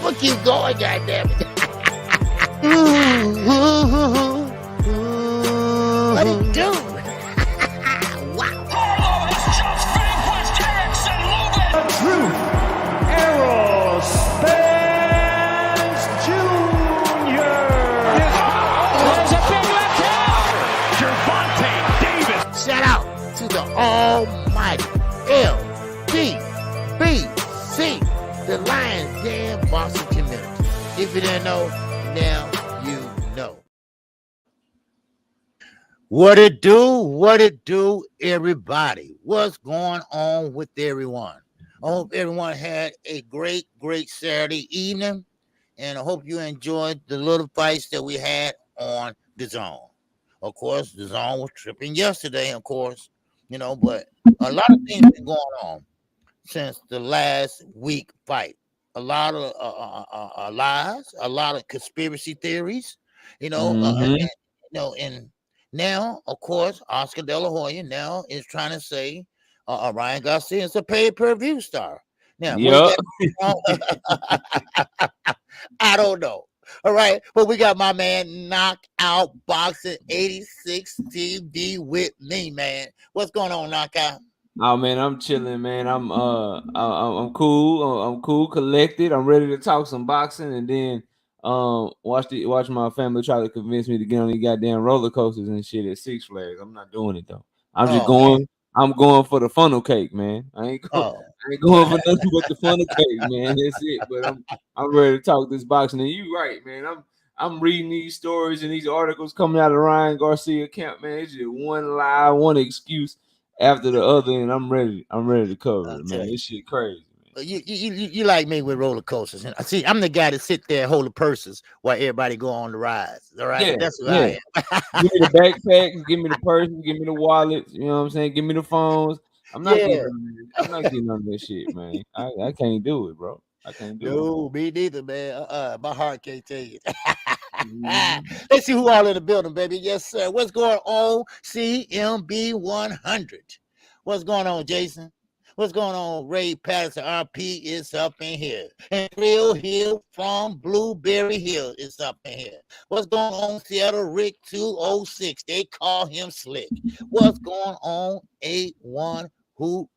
gonna keep going, goddammit. What it do? Wow. Truth Aerospace Jr. There's a big left hand. Gervonta Davis. Shout out to the almighty LBBC, the Lions Den boxing community. If you didn't know, now you know. What it do, everybody? What's going on with everyone? I hope everyone had a great Saturday evening, and I hope you enjoyed the little fights that we had on the zone. Of course, the zone was tripping yesterday, of course, but a lot of things been going on since the last week fight. A lot of lies, a lot of conspiracy theories, and now, of course, Oscar De La Hoya now is trying to say Ryan Garcia is a pay-per-view star. Now, I don't know. All right, but we got my man Knockout Boxing 86 TV with me, man. What's going on, Knockout? Oh man, I'm chilling, man. I'm cool. I'm cool, collected. I'm ready to talk some boxing, and then watch my family try to convince me to get on these goddamn roller coasters and shit at Six Flags. I'm not doing it though. I'm just going. Man. I'm going for the funnel cake, man. I ain't going for nothing but the funnel cake, man. That's it. But I'm ready to talk this boxing. And you right, man. I'm reading these stories and these articles coming out of Ryan Garcia camp, man. It's just one lie, one excuse after the other, and I'm ready to cover it, man. This shit crazy. You like me with roller coasters. And see, I'm the guy that sit there and hold the purses while everybody go on the rides. All right, that's what I am. Give me the backpacks, give me the purses, give me the wallets. You know what I'm saying? Give me the phones. I'm not getting on this shit, man. I can't do it, bro. I can't do it. No, me neither, man. My heart can't tell you. Let's see who all in the building, baby. Yes, sir. What's going on? CMB 100. What's going on, Jason? What's going on? Ray Patterson RP is up in here. And Real Hill from Blueberry Hill is up in here. What's going on? Seattle Rick 206. They call him Slick. What's going on? A1 Hoop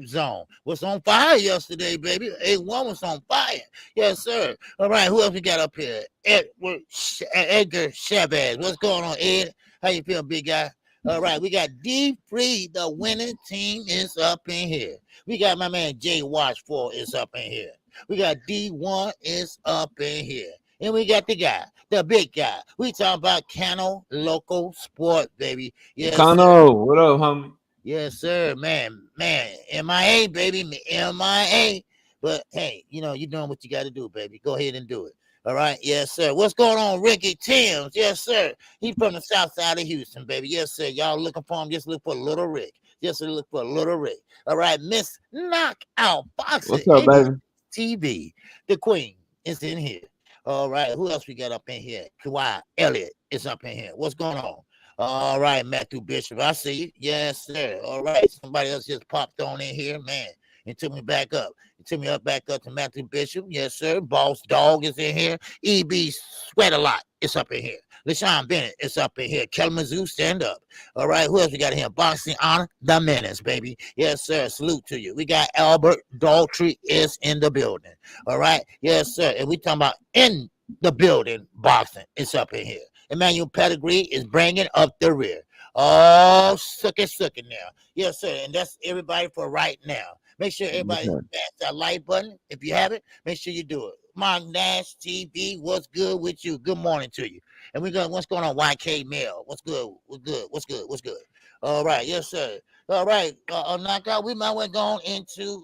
Zone was on fire yesterday, baby. A1 was on fire. Yes, sir. All right, who else we got up here? Edgar Chavez. What's going on, Ed? How you feel, big guy? All right, we got D Free, the winning team is up in here. We got my man Jay Watchful is up in here. We got D1 is up in here. And we got the guy, the big guy. We talking about Cano Local Sport, baby. Yes, Cano, what up, homie? Yes, sir, man, MIA, baby, MIA. But hey, you're doing what you got to do, baby. Go ahead and do it. All right, yes, sir. What's going on, Ricky Timms? Yes, sir. He's from the south side of Houston, baby. Yes, sir. Y'all looking for him? Just look for Little Rick. Just look for Little Rick. All right, Miss Knockout Boxing. What's up, baby? TV, the queen is in here. All right, who else we got up in here? Kawhi Elliott is up in here. What's going on? All right, Matthew Bishop, I see you. Yes, sir. All right, somebody else just popped on in here, man. It took me back up. It took me back up to Matthew Bishop. Yes, sir. Boss Dog is in here. EB Sweat a Lot. It's up in here. LaShawn Bennett is up in here. Kellerman Zoo, stand up. All right, who else we got in here? Boxing Honor, the Menace, baby. Yes, sir. Salute to you. We got Albert Daltrey is in the building. All right. Yes, sir. And we talking about in the building boxing. It's up in here. Emmanuel Pedigree is bringing up the rear. Oh, sucky now. Yes, sir. And that's everybody for right now. Make sure everybody smash that like button. If you haven't, make sure you do it. Mark Nash TV, what's good with you? Good morning to you. And we got what's going on, YK Mail. What's good? What's good? All right, yes, sir. All right, Knockout. We might want to go into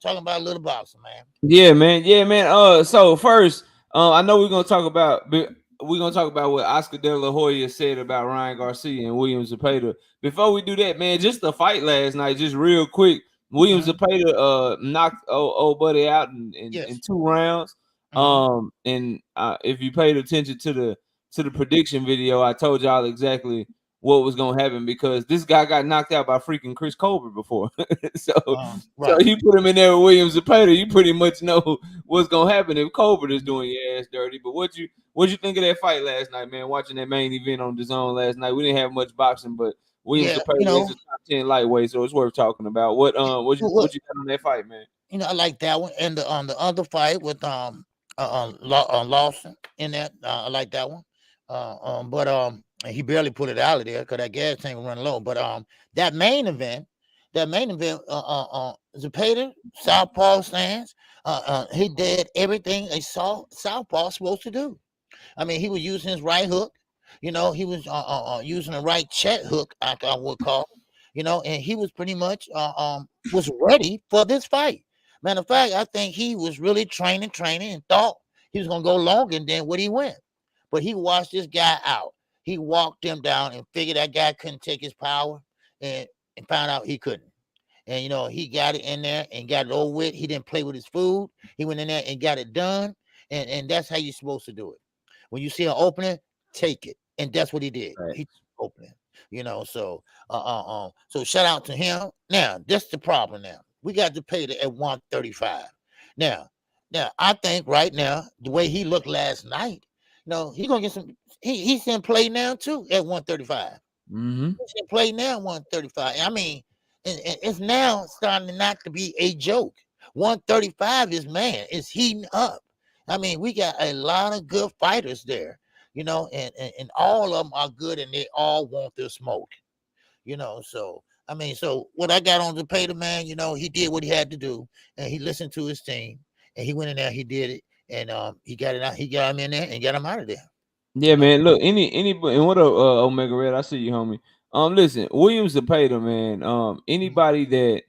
talking about a little boxing, man. Yeah, man. So first, I know we're gonna talk about what Oscar De La Hoya said about Ryan Garcia and William Zepeda. Before we do that, man, just the fight last night, just real quick. William Zepeda knocked old buddy out in 2 rounds. And if you paid attention to the prediction video, I told y'all exactly what was gonna happen because this guy got knocked out by freaking Chris Colbert before. so Right. you put him in there with Williams Zepeda, you pretty much know what's gonna happen if Colbert is doing your ass dirty. But what'd you think of that fight last night, man? Watching that main event on DAZN last night. We didn't have much boxing, but Williams Yeah, Zepeda is a top 10 lightweight, so it's worth talking about. What you got on that fight, man? I like that one. And the other fight with Lawson in that, I like that one. But he barely put it out of there because that gas tank was running low. But that main event, Zepeda, southpaw stance, he did everything a southpaw supposed to do. I mean, he was using his right hook. He was using the right check hook, I would call. And he was pretty much was ready for this fight. Matter of fact, I think he was really training, and thought he was gonna go longer than what he went. But he watched this guy out. He walked him down and figured that guy couldn't take his power, and found out he couldn't. And he got it in there and got it over with. He didn't play with his food. He went in there and got it done. And that's how you're supposed to do it. When you see an opening, take it. And that's what he did. Right. He opening. So so shout out to him. Now, that's the problem now. We got to pay it at 135. Now, I think right now, the way he looked last night, he's gonna get some. He's in play now too at 135. Mm-hmm. He's in play now 135. I mean, it's now starting not to be a joke. 135 is heating up. I mean, we got a lot of good fighters there, and all of them are good, and they all want their smoke, So I mean, so what I got on the Zepeda, man, he did what he had to do, and he listened to his team, and he went in there, he did it, and he got it out, he got him in there and got him out of there. Yeah, man. Look, any and what up, Omega Red? I see you, homie. Listen, Williams Zepeda, man. Anybody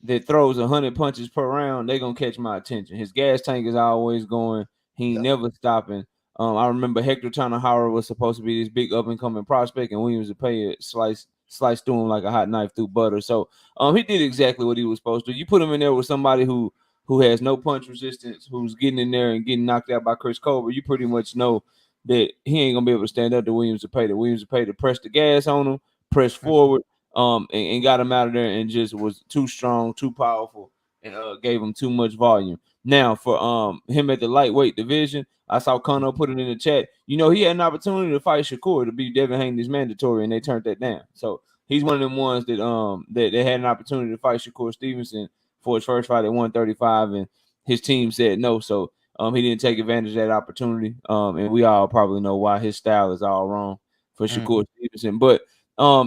that throws 100 punches per round, they gonna catch my attention. His gas tank is always going. He ain't never stopping. I remember Hector Tanahara was supposed to be this big up and coming prospect, and Williams Zepeda sliced through him like a hot knife through butter. So he did exactly what he was supposed to. You put him in there with somebody who has no punch resistance, who's getting in there and getting knocked out by Chris Colbert, you pretty much know that he ain't gonna be able to stand up to Williams Zepeda. Williams Zepeda pressed the gas on him, pressed forward, and got him out of there, and just was too strong, too powerful, and gave him too much volume. Now for him at the lightweight division, I saw Kano put it in the chat. He had an opportunity to fight Shakur to be Devin Haney's mandatory, and they turned that down. So he's one of them ones that that they had an opportunity to fight Shakur Stevenson for his first fight at 135, and his team said no. So he didn't take advantage of that opportunity. And we all probably know why his style is all wrong for Shakur Stevenson. But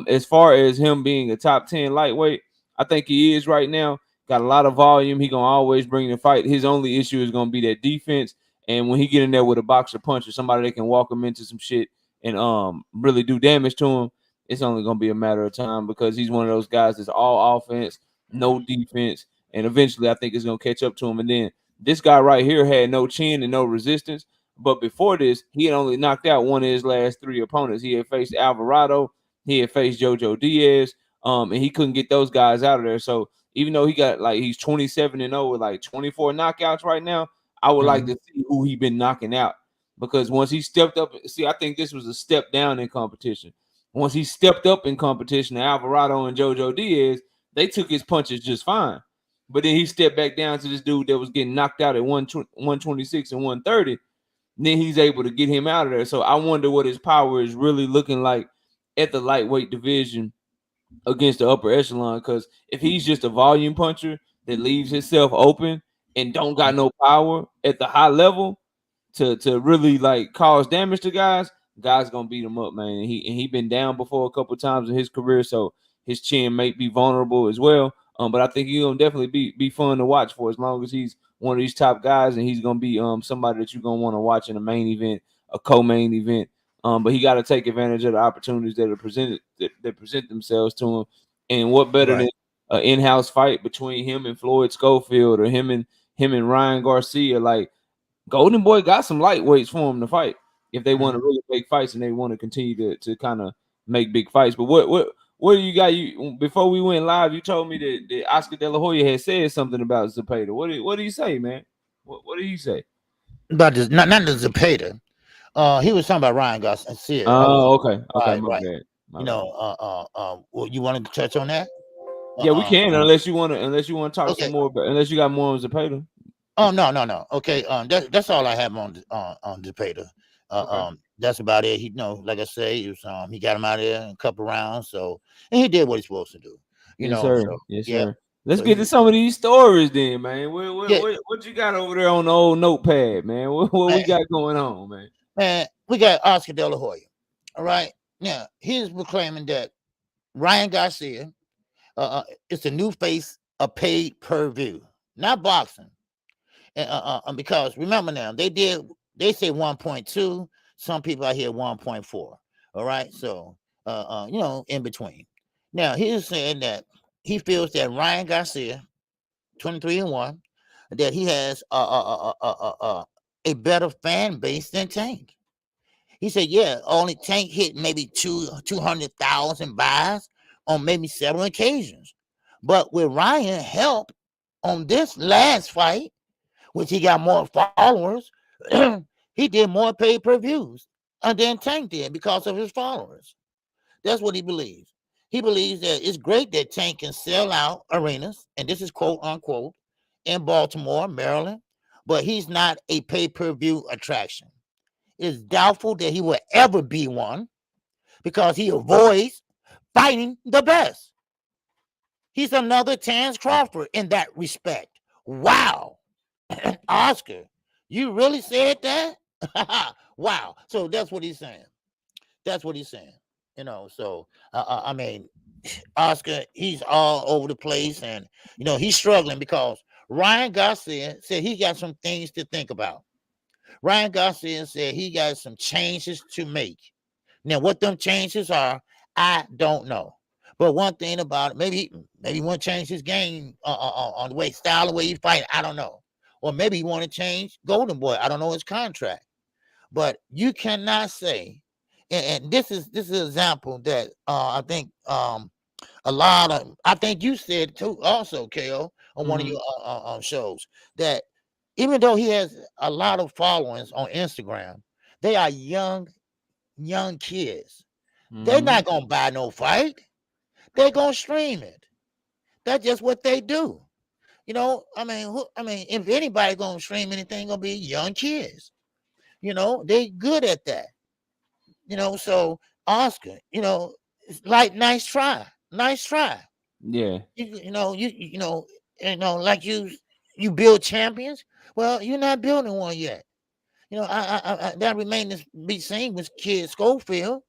as far as him being a top 10 lightweight, I think he is right now. Got a lot of volume. He gonna always bring the fight. His only issue is gonna be that defense. And when he get in there with a boxer punch or somebody that can walk him into some shit and really do damage to him, it's only gonna be a matter of time because he's one of those guys that's all offense, no defense, and eventually I think it's gonna catch up to him. And then this guy right here had no chin and no resistance. But before this, he had only knocked out one of his last 3 opponents. He had faced Alvarado, he had faced Jojo Diaz, and he couldn't get those guys out of there. So even though he's 27-0 with like 24 knockouts right now, I would like to see who he been knocking out, because once he stepped up, I think this was a step down in competition. Once he stepped up in competition, Alvarado and Jojo Diaz, they took his punches just fine. But then he stepped back down to this dude that was getting knocked out at 126 and 130. Then he's able to get him out of there. So I wonder what his power is really looking like at the lightweight division against the upper echelon. Because if he's just a volume puncher that leaves himself open and don't got no power at the high level to really like cause damage to guys gonna beat him up, man. And he been down before a couple times in his career, so his chin may be vulnerable as well. But I think he's gonna definitely be fun to watch for as long as he's one of these top guys, and he's gonna be somebody that you're gonna want to watch in a main event, a co-main event. But he got to take advantage of the opportunities that are presented that present themselves to him. And what better than an in-house fight between him and Floyd Schofield, or him and Ryan Garcia? Like, Golden Boy got some lightweights for him to fight if they want to really make fights and they want to continue to kind of make big fights. But what do you got? You before we went live, you told me that Oscar De La Hoya had said something about Zepeda. What did he say, man? What did he say about this? Not the Zepeda. He was talking about Ryan Garcia. Oh, okay. My My You bad. know, well, you wanted to touch on that? Yeah, we can unless you want to talk some Okay. more, but unless you got more on Zapata. Oh no. Okay, that's all I have on Debater. Okay. That's about it. He, like I say, he got him out of there in a couple rounds, so and he did what he's supposed to do. Yes, sir. So Yes, yeah, sir. Let's so get to some of these stories then, man. yeah, What you got over there on the old notepad, man? What we man, got going on, man? man, we got Oscar De La Hoya. All right, now he's proclaiming that Ryan Garcia, it's a new face of paid per view, not boxing. Because remember now, they say 1.2. Some people out here 1.4. All right, so in between. Now he's saying that he feels that Ryan Garcia, 23-1, that he has a better fan base than Tank. He said, yeah, only Tank hit maybe 200,000 buys on maybe several occasions, but with Ryan help on this last fight, which he got more followers, he did more pay-per-views than Tank did because of his followers. That's what he believes. He believes that it's great that Tank can sell out arenas, and this is quote unquote, in Baltimore, Maryland, but he's not a pay-per-view attraction. It's doubtful that he will ever be one because he avoids fighting the best. He's another Terrence Crawford in that respect. Wow. Oscar, you really said that? Wow. So that's what he's saying. That's what he's saying. So I mean, Oscar, he's all over the place, and he's struggling because Ryan Garcia said he got some things to think about. Ryan Garcia said he got some changes to make. Now, what them changes are, I don't know. But one thing about it, maybe he want to change his game on the way style, the way he fight. I don't know. Or maybe he want to change Golden Boy. I don't know his contract. But you cannot say, and this is an example that I think I think you said too also, KO, on one of your shows, that even though he has a lot of followers on Instagram, they are young kids. They're not gonna buy no fight. They're gonna stream it. That's just what they do. I mean, if anybody gonna stream anything, gonna be young kids. They good at that. So Oscar, it's like nice try. Yeah. Like you build champions. Well, you're not building one yet. That remains to be seen with Kid Schofield.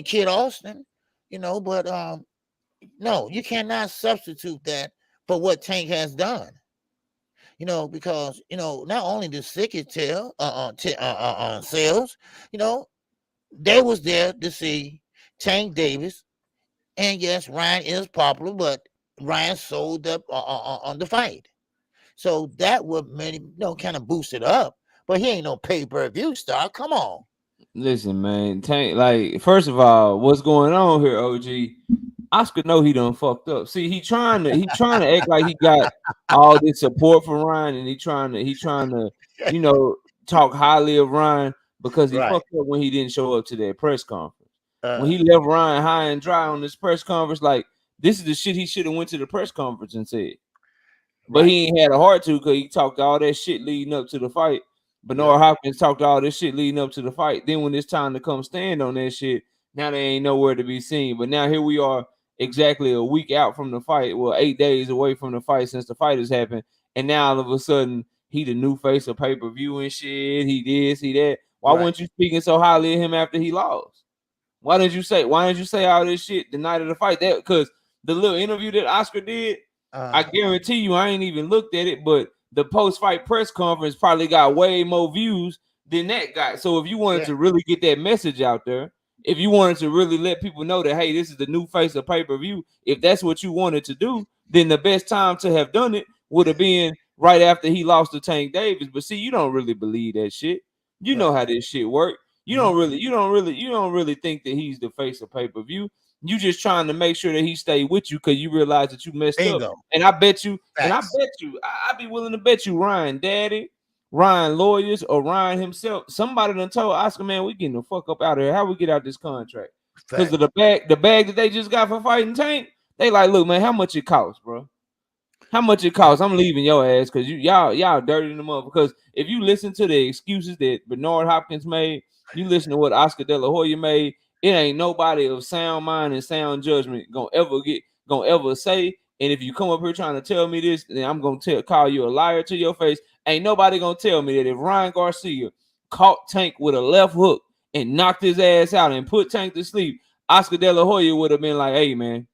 Kid Austin. But no, you cannot substitute that for what Tank has done. Because not only the Sickett sales, they was there to see Tank Davis, and yes, Ryan is popular, but Ryan sold up on the fight, so that would kind of boost it up. But he ain't no pay-per-view star. Come on. Listen, man. Tank, like, first of all, what's going on here, OG? Oscar know he done fucked up. See, he trying to act like he got all this support from Ryan, and he trying to talk highly of Ryan because he Right. fucked up when he didn't show up to that press conference. When he left Ryan high and dry on this press conference, like, this is the shit he should have went to the press conference and said. But he ain't had a heart to, because he talked all that shit leading up to the fight. Bernard Hopkins talked all this shit leading up to the fight. Then when it's time to come stand on that shit, now they ain't nowhere to be seen. But now here we are, exactly a week out from the fight. Well, 8 days away from the fight since the fight has happened. And now all of a sudden, he the new face of pay-per-view and shit. He this, he that. Why weren't you speaking so highly of him after he lost? Why didn't you say all this shit the night of the fight? That because the little interview that Oscar did, I guarantee you, I ain't even looked at it, but the post-fight press conference probably got way more views than that got. So if you wanted to really get that message out there, if you wanted to really let people know that, hey, this is the new face of pay-per-view, if that's what you wanted to do, then the best time to have done it would have been right after he lost to Tank Davis. But see, you don't really believe that shit. You know how this shit work. You don't really think that he's the face of pay-per-view. You just trying to make sure that he stay with you because you realize that you messed up. And I bet you, I'd be willing to bet you Ryan Daddy, Ryan Lawyers, or Ryan himself, somebody done told Oscar, man, we getting the fuck up out of here. How we get out this contract? because of the bag that they just got for fighting Tank. They like, look, man, how much it costs, bro? How much it costs? I'm leaving your ass because y'all dirty them up. Because if you listen to the excuses that Bernard Hopkins made, you listen to what Oscar De La Hoya made, it ain't nobody of sound mind and sound judgment gonna ever say. And if you come up here trying to tell me this, then I'm gonna call you a liar to your face. Ain't nobody gonna tell me that if Ryan Garcia caught Tank with a left hook and knocked his ass out and put Tank to sleep, Oscar De La Hoya would have been like, hey, man,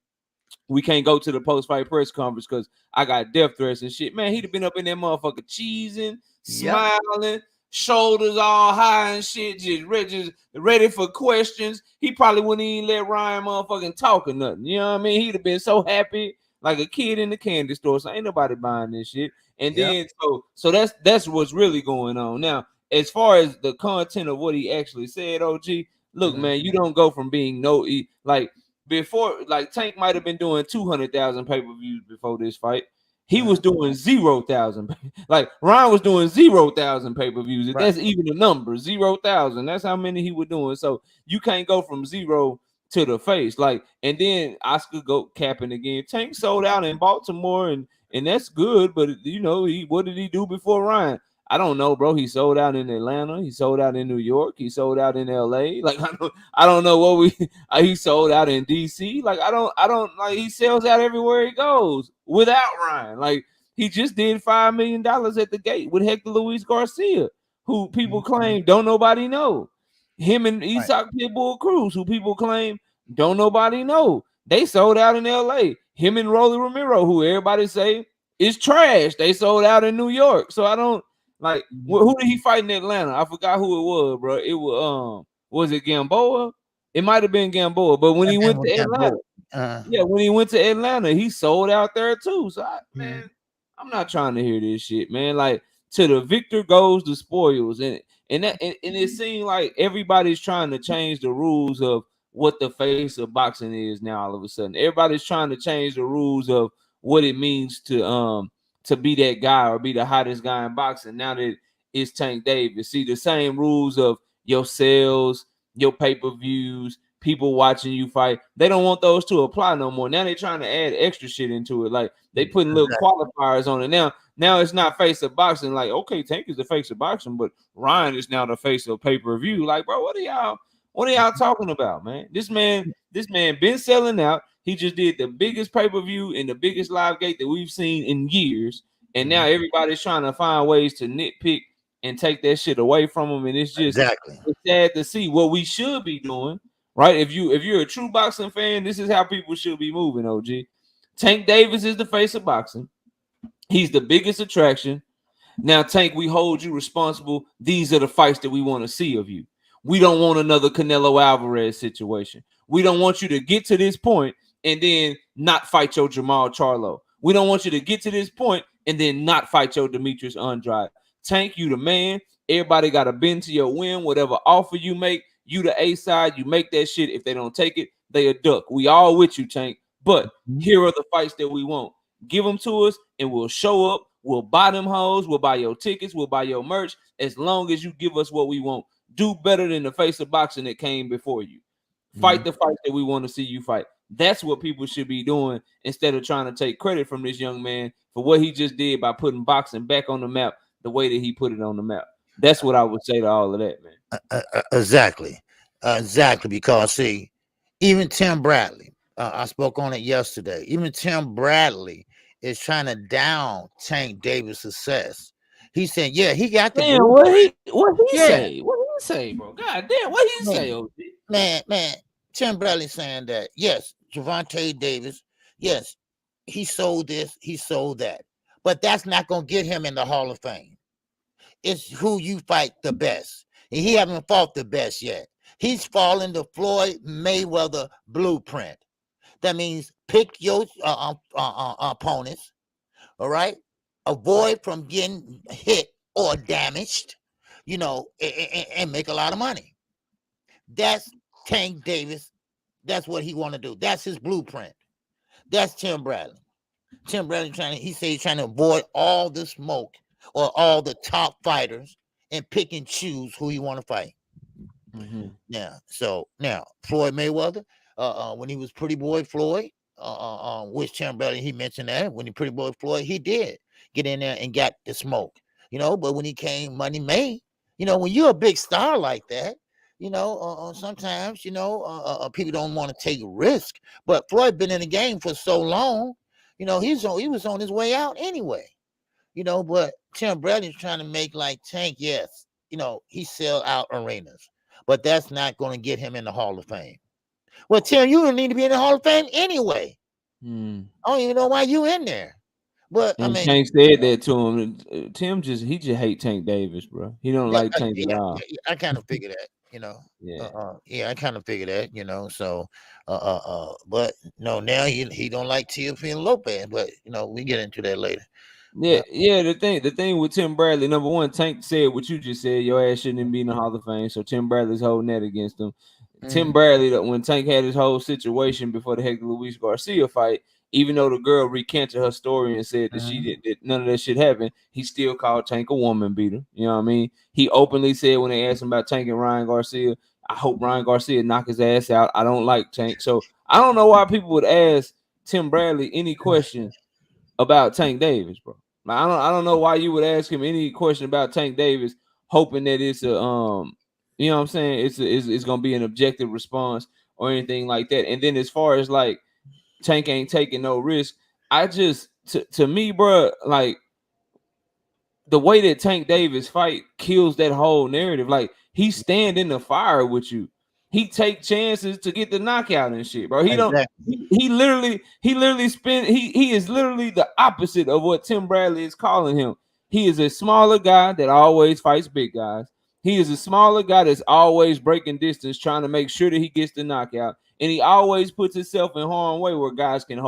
we can't go to the post-fight press conference because I got death threats and shit. Man, he'd have been up in that motherfucker cheesing, smiling, shoulders all high and shit, just ready for questions. He probably wouldn't even let Ryan motherfucking talk or nothing. You know what I mean? He'd have been so happy like a kid in the candy store. So ain't nobody buying this shit. And then so that's what's really going on. Now, as far as the content of what he actually said, OG, look, man, you don't go from being before, like Tank might have been doing 200,000 pay-per-views before this fight. He was doing 0,000. Like Ryan was doing 0,000 pay-per-views. If that's even a number, 0,000. That's how many he was doing. So you can't go from 0 to the face. Like, and then Oscar go capping again. Tank sold out in Baltimore, and that's good. But you know, what did he do before Ryan? I don't know, bro. He sold out in Atlanta. He sold out in New York. He sold out in LA. Like I don't know what he sold out in DC. Like I don't like he sells out everywhere he goes without Ryan. Like he just did $5 million at the gate with Hector Luis Garcia, who people claim don't nobody know. Him and Isak Pitbull Cruz, who people claim don't nobody know. They sold out in LA. Him and Rolly Romero, who everybody say is trash. They sold out in New York. So I don't. Like, who did he fight in Atlanta? I forgot who it was, bro. It was it Gamboa? It might have been Gamboa, but when he went to Atlanta, when he went to Atlanta, he sold out there too. So, man, I'm not trying to hear this shit, man. Like, to the victor goes the spoils, and it seems like everybody's trying to change the rules of what the face of boxing is now. All of a sudden, everybody's trying to change the rules of what it means to be that guy or be the hottest guy in boxing. Now that it's Tank Davis, see the same rules of your sales, your pay-per-views, people watching you fight. They don't want those to apply no more. Now they're trying to add extra shit into it. Like they putting little qualifiers on it. Now it's not face of boxing. Like, okay, Tank is the face of boxing, but Ryan is now the face of pay-per-view. Like, bro, what are y'all talking about, man? This man been selling out. He just did the biggest pay-per-view and the biggest live gate that we've seen in years. And now everybody's trying to find ways to nitpick and take that shit away from him. And it's just it's sad to see what we should be doing, right? If you're a true boxing fan, this is how people should be moving, OG. Tank Davis is the face of boxing. He's the biggest attraction. Now, Tank, we hold you responsible. These are the fights that we want to see of you. We don't want another Canelo Alvarez situation. We don't want you to get to this point and then not fight your Jamal Charlo. We don't want you to get to this point and then not fight your Demetrius Andrade. Tank, you the man. Everybody got to bend to your win. Whatever offer you make, you the A side. You make that shit. If they don't take it, they a duck. We all with you, Tank. But here are the fights that we want. Give them to us and we'll show up. We'll buy them hoes. We'll buy your tickets. We'll buy your merch as long as you give us what we want. Do better than the face of boxing that came before you. Fight the fight that we want to see you fight. That's what people should be doing instead of trying to take credit from this young man for what he just did by putting boxing back on the map the way that he put it on the map. That's what I would say to all of that, man. Exactly. Because, see, even Tim Bradley, I spoke on it yesterday. Even Tim Bradley is trying to down Tank Davis' success. He said, yeah, he got the what he say? What he say, bro? God damn, what he say, OG? Man, Tim Bradley saying that, yes, Gervonta Davis, yes, he sold this, he sold that. But that's not going to get him in the Hall of Fame. It's who you fight the best. And he haven't fought the best yet. He's falling the Floyd Mayweather blueprint. That means pick your opponents, all right? Avoid from getting hit or damaged, and make a lot of money. That's Tank Davis. That's what he want to do. That's his blueprint. That's Tim Bradley. Tim Bradley he's trying to avoid all the smoke or all the top fighters and pick and choose who he want to fight. Now, Floyd Mayweather, when he was Pretty Boy Floyd, which Tim Bradley, he mentioned that when he Pretty Boy Floyd, he did get in there and got the smoke, but when he came Money May, when you're a big star like that, sometimes, people don't want to take risk, but Floyd been in the game for so long, he was on his way out anyway, but Tim Bradley's trying to make like Tank, yes, he sell out arenas, but that's not going to get him in the Hall of Fame. Well, Tim, you don't need to be in the Hall of Fame anyway. I don't even know why you in there. But and Tank said that to him. Tim just hate Tank Davis, bro. He don't like Tank at all. I kind of figured that, I kind of figured that, So, but no, now he don't like Teofimo Lopez, but we get into that later. Yeah. The thing with Tim Bradley, number one, Tank said what you just said. Your ass shouldn't even be in the Hall of Fame. So Tim Bradley's holding that against him. Tim Bradley, when Tank had his whole situation before the Hector Luis Garcia fight, even though the girl recanted her story and said that she did none of that shit happened, he still called Tank a woman beater. You know what I mean? He openly said when they asked him about Tank and Ryan Garcia, I hope Ryan Garcia knock his ass out. I don't like Tank. So I don't know why people would ask Tim Bradley any question about Tank Davis, bro. Like, I don't know why you would ask him any question about Tank Davis, hoping that it's a you know what I'm saying? It's gonna be an objective response or anything like that. And then as far as like Tank ain't taking no risk, I just to me, bro, like the way that Tank Davis fight kills that whole narrative. Like he stand in the fire with you. He take chances to get the knockout and shit, bro. He don't. He literally spin. He is literally the opposite of what Tim Bradley is calling him. He is a smaller guy that always fights big guys. He is a smaller guy that's always breaking distance, trying to make sure that he gets the knockout, and he always puts himself in harm's way where guys can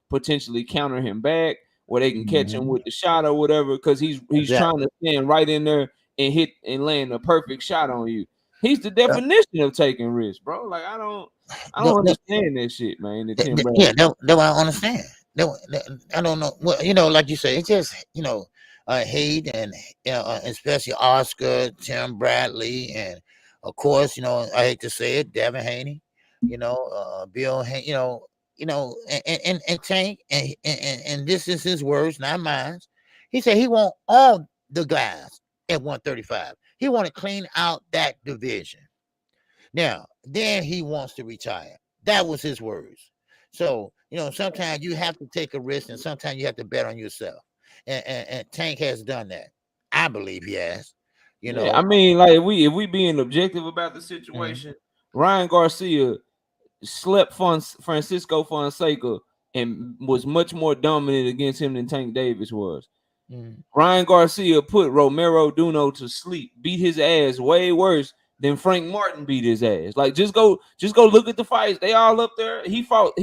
potentially counter him back, where they can catch him with the shot or whatever, because he's trying to stand right in there and hit and land a perfect shot on you. He's the definition of taking risks, bro. Like I don't understand that shit, man. That I understand. I don't know. Well, like you say, it's just hate and especially Oscar, Tim Bradley, and of course, I hate to say it, Devin Haney, Bill Haney, and Tank, and this is his words, not mine. He said he want all the guys at 135. He want to clean out that division. Now, then he wants to retire. That was his words. So, sometimes you have to take a risk, and sometimes you have to bet on yourself. And Tank has done that. I believe he has. Yeah, I mean, like if we being objective about the situation, Ryan Garcia slept Francisco Fonseca and was much more dominant against him than Tank Davis was. Ryan Garcia put Romero Duno to sleep, beat his ass way worse than Frank Martin beat his ass. Like just go look at the fights. They all up there. He fought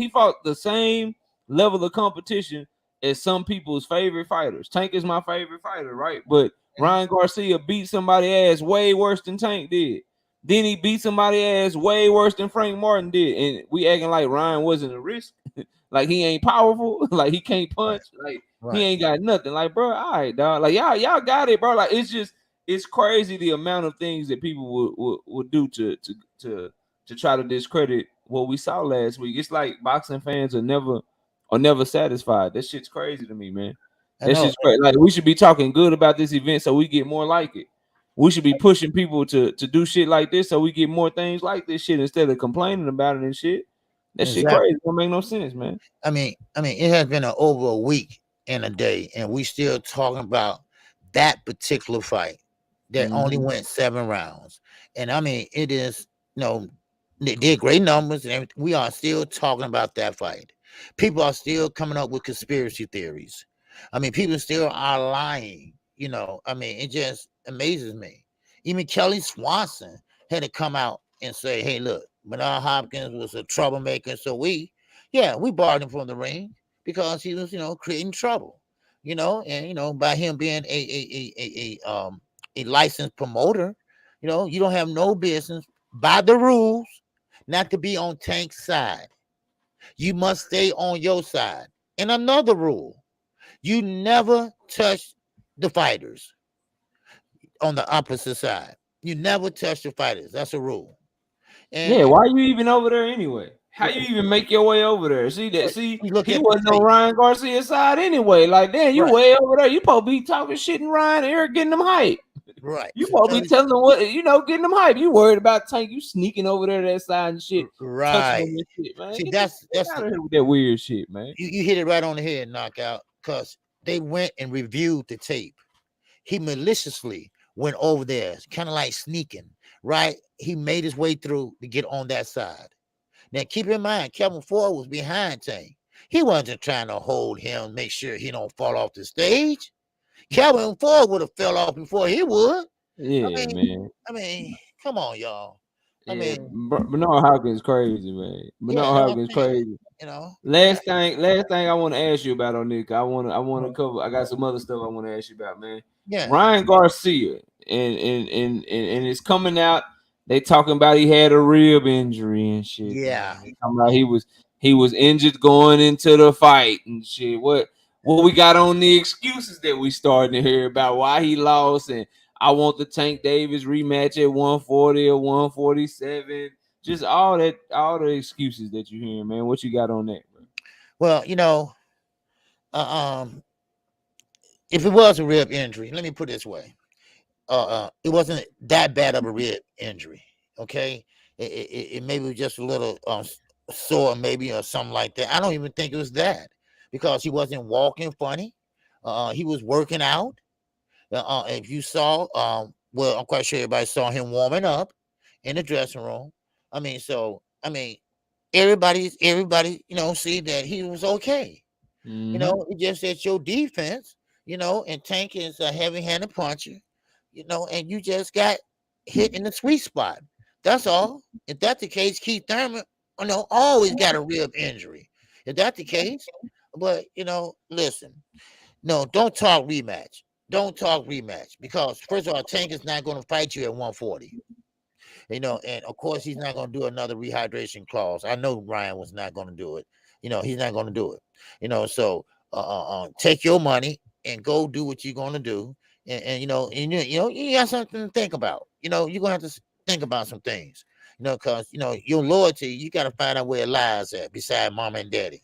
the same level of competition as some people's favorite fighters. Tank is my favorite fighter, right? But Ryan Garcia beat somebody ass way worse than Tank did. Then he beat somebody ass way worse than Frank Martin did. And we acting like Ryan wasn't a risk. Like he ain't powerful. Like he can't punch. Like he ain't got nothing. Like, bro, all right, dog. Like y'all got it, bro. Like it's crazy the amount of things that people would do to try to discredit what we saw last week. It's like boxing fans are never satisfied. That shit's crazy to me, man. That shit's crazy. Like we should be talking good about this event so we get more like it. We should be pushing people to do shit like this so we get more things like this shit instead of complaining about it and shit. That shit crazy. It don't make no sense, man. I mean, it has been over a week and a day, and we still talking about that particular fight that only went 7 rounds. And I mean, it is, they did great numbers and everything. We are still talking about that fight. People are still coming up with conspiracy theories. I mean, people still are lying. I mean, it just amazes me. Even Kelly Swanson had to come out and say, hey, look, Bernard Hopkins was a troublemaker. So we barred him from the ring because he was, creating trouble, and, by him being a licensed promoter, you don't have no business by the rules not to be on Tank's side. You must stay on your side. And another rule, you never touch the fighters on the opposite side. You never touch the fighters. That's a rule. And Yeah, why you even over there anyway? How you even make your way over there? See that? See, you look he at wasn't the on tape. Ryan Garcia's side anyway. Like, damn, you Right. way over there. You supposed to be talking shit and Ryan Eric getting them hype. Right. You So supposed to be telling them what getting them hype. You worried about Tank? You sneaking over there to that side and shit, touching them right. and shit, man. See, Get that's out of here with that weird shit, man. you hit it right on the head, knockout, because they went and reviewed the tape. He maliciously went over there, kind of like sneaking, right? He made his way through to get on that side. Now, keep in mind, Kevin Ford was behind Tank. He wasn't trying to hold him, make sure he don't fall off the stage. Kevin Ford would have fell off before he would. Yeah, man. I mean, come on, y'all. I Yeah, mean, Bernard Hopkins crazy, man. Bernard yeah, Hopkins crazy. you know. Last thing I want to ask you about on Nick. I want to cover. I got some other stuff I want to ask you about, man. Yeah. Ryan Garcia and it's coming out. They talking about he had a rib injury and shit. Yeah. They talking about he was injured going into the fight and shit. What we got on the excuses that we starting to hear about why he lost, and I want the Tank Davis rematch at 140 or 147. Just all the excuses that you hear, man. What you got on that, bro? Well, if it was a rib injury, let me put it this way. It wasn't that bad of a rib injury. Okay. It maybe was just a little sore, maybe, or something like that. I don't even think it was that, because he wasn't walking funny. He was working out. If you saw, well, I'm quite sure everybody saw him warming up in the dressing room. Everybody, see that he was okay. It just that your defense, and Tank is a heavy-handed puncher, and you just got hit in the sweet spot. That's all. If that's the case, Keith Thurman, always got a rib injury. If that's the case, but listen, no, don't talk rematch. Don't talk rematch, because first of all, Tank is not going to fight you at 140. And of course he's not going to do another rehydration clause. I know Ryan was not going to do it. He's not going to do it. So take your money and go do what you're going to do. And you got something to think about. You're going to have to think about some things. Because your loyalty, you got to find out where it lies at beside mama and daddy.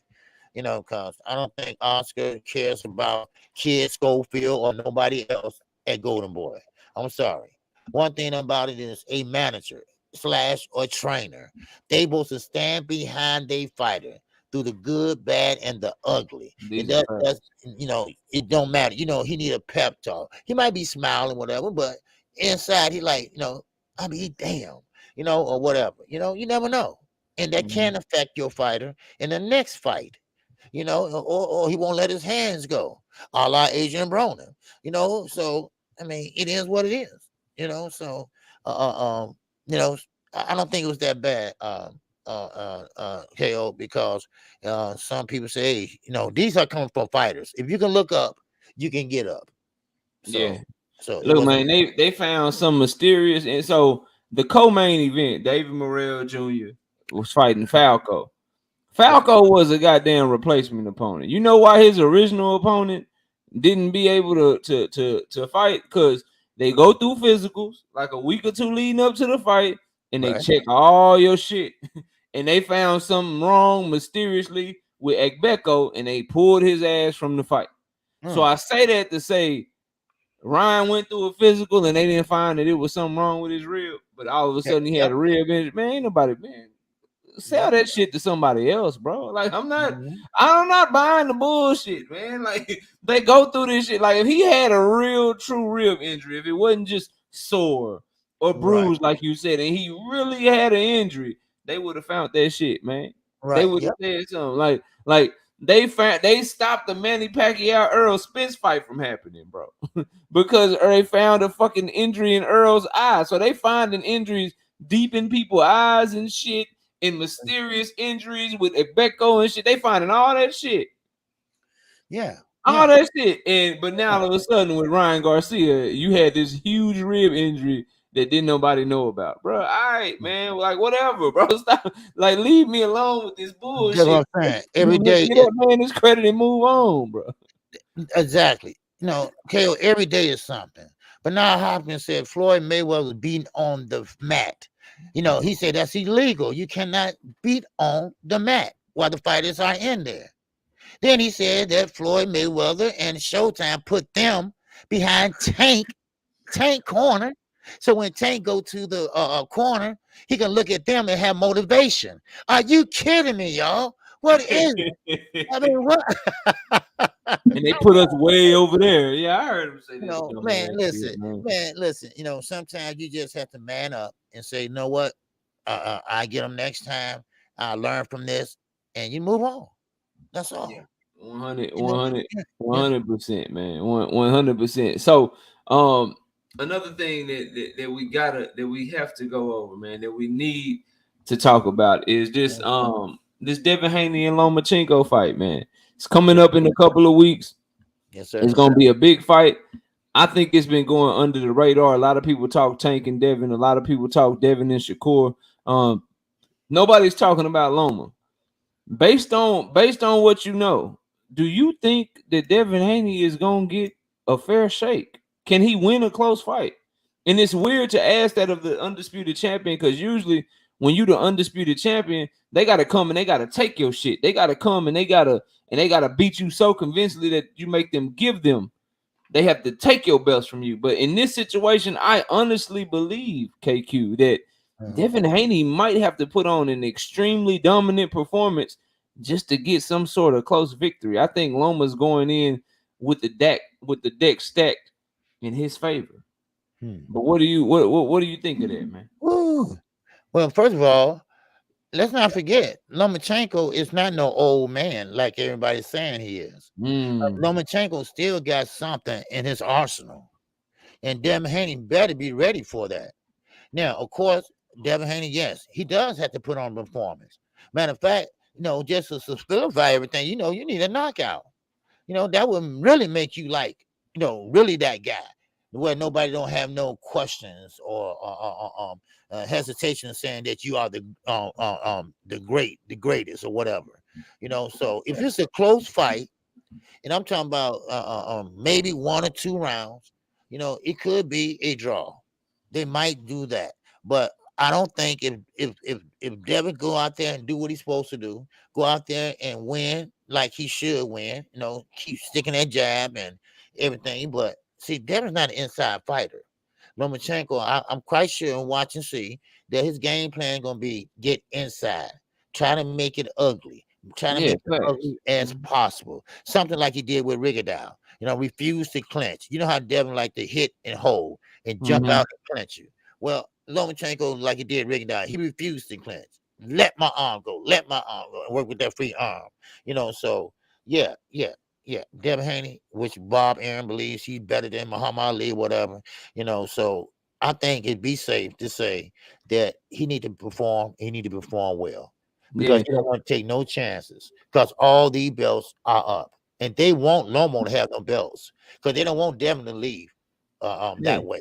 Because I don't think Oscar cares about Kid Schofield or nobody else at Golden Boy. I'm sorry. One thing about it is a manager / or trainer, they supposed to stand behind their fighter through the good, bad, and the ugly. It don't matter. He need a pep talk. He might be smiling, whatever, but inside he like, damn, or whatever. You never know. And that can affect your fighter in the next fight. Or he won't let his hands go, a la Adrian Broner. So it is what it is. So I don't think it was that bad, KO, because some people say, hey, these are coming from fighters. If you can look up, you can get up. So, yeah. So look, man, they found some mysterious, and so the co-main event, David Morrell Jr. was fighting Falco. Falco was a goddamn replacement opponent. You know why his original opponent didn't be able to fight? Because they go through physicals like a week or two leading up to the fight, and they check all your shit. And they found something wrong mysteriously with Ekbeko, and they pulled his ass from the fight. So I say that to say Ryan went through a physical, and they didn't find that it was something wrong with his rib. But all of a sudden, he had a rib injury. Man, ain't nobody, man. Sell that shit to somebody else, bro. Like I'm not buying the bullshit, man. Like they go through this shit. Like if he had a real true rib injury, if it wasn't just sore or bruised, like you said, and he really had an injury, they would have found that shit, man. They would have said something like they stopped the Manny Pacquiao Earl Spence fight from happening, bro, because they found a fucking injury in Earl's eye. So they finding injuries deep in people's eyes and shit. In mysterious injuries with Ekbeko and shit, they finding all that shit. All that shit. But now all of a sudden with Ryan Garcia, you had this huge rib injury that didn't nobody know about, bro. All right, man. Like whatever, bro. Stop. Like leave me alone with this bullshit. That's what I'm saying. Every day, get that man his credit and move on, bro. Exactly. KO, every day is something. But now Hopkins said Floyd Mayweather was beating on the mat. He said that's illegal. You cannot beat on the mat while the fighters are in there. Then he said that Floyd Mayweather and Showtime put them behind Tank corner. So when Tank go to the corner, he can look at them and have motivation. Are you kidding me, y'all? What is it? I mean, what? And they put us way over there. Yeah, I heard him say that. Man, listen. Sometimes you just have to man up and say, you know what? I get them next time. I learn from this, and you move on. That's all. Yeah. 100%, man. 100%. So, another thing that we have to go over, man, that we need to talk about is this this Devin Haney and Lomachenko fight, man. It's coming up in a couple of weeks. Yes, sir. It's gonna be a big fight. I think it's been going under the radar. A lot of people talk Tank and Devin. A lot of people talk Devin and Shakur. Nobody's talking about Loma. Based on what you know, do you think that Devin Haney is gonna get a fair shake? Can he win a close fight? And it's weird to ask that of the undisputed champion, because usually when you the undisputed champion, they gotta come and they gotta take your shit. They gotta come and they gotta beat you so convincingly that you make them give them. They have to take your belts from you. But in this situation, I honestly believe, KQ, that Devin Haney might have to put on an extremely dominant performance just to get some sort of close victory. I think Loma's going in with the deck stacked in his favor. But what do you think of that, man? Ooh. Well, first of all, let's not forget Lomachenko is not no old man like everybody's saying he is. Lomachenko still got something in his arsenal, and Devin Haney better be ready for that. Now, of course, Devin Haney, yes, he does have to put on a performance. Matter of fact, just to solidify everything, you need a knockout. That would really make you really that guy, where nobody don't have no questions or hesitation saying that you are the greatest or whatever. So if it's a close fight, and I'm talking about maybe 1 or 2 rounds, it could be a draw. They might do that, but I don't think if Devin go out there and do what he's supposed to do, go out there and win like he should win, keep sticking that jab and everything. But see, Devin's not an inside fighter. Lomachenko, I'm quite sure and watch and see that his game plan going to be get inside, try to make it ugly, trying to make it ugly as possible. Something like he did with Rigondeaux. Refuse to clinch. You know how Devin like to hit and hold and jump out and clinch you. Well, Lomachenko, like he did Rigondeaux, he refused to clinch. Let my arm go, and work with that free arm. So yeah. Devin Haney, which Bob Aaron believes he's better than Muhammad Ali, whatever. So I think it'd be safe to say that he need to perform. He need to perform well, because you don't want to take no chances, because all these belts are up, and they want Lomo to have no belts, because they don't want Devin to leave that way.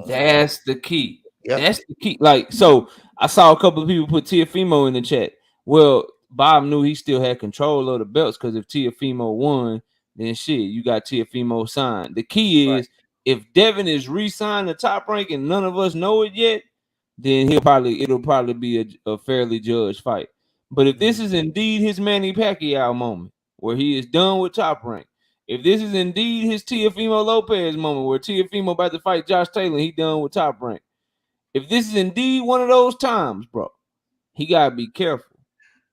That's the key. Yep. That's the key. Like, so I saw a couple of people put Teofimo in the chat. Well, Bob knew he still had control of the belts, because if Teofimo won, then shit, you got Teofimo signed. The key is, if Devin is re-signed to Top Rank and none of us know it yet, then it'll probably be a fairly judged fight. But if this is indeed his Manny Pacquiao moment, where he is done with Top Rank, if this is indeed his Teofimo Lopez moment, where Teofimo about to fight Josh Taylor, he done with Top Rank. If this is indeed one of those times, bro, he gotta be careful.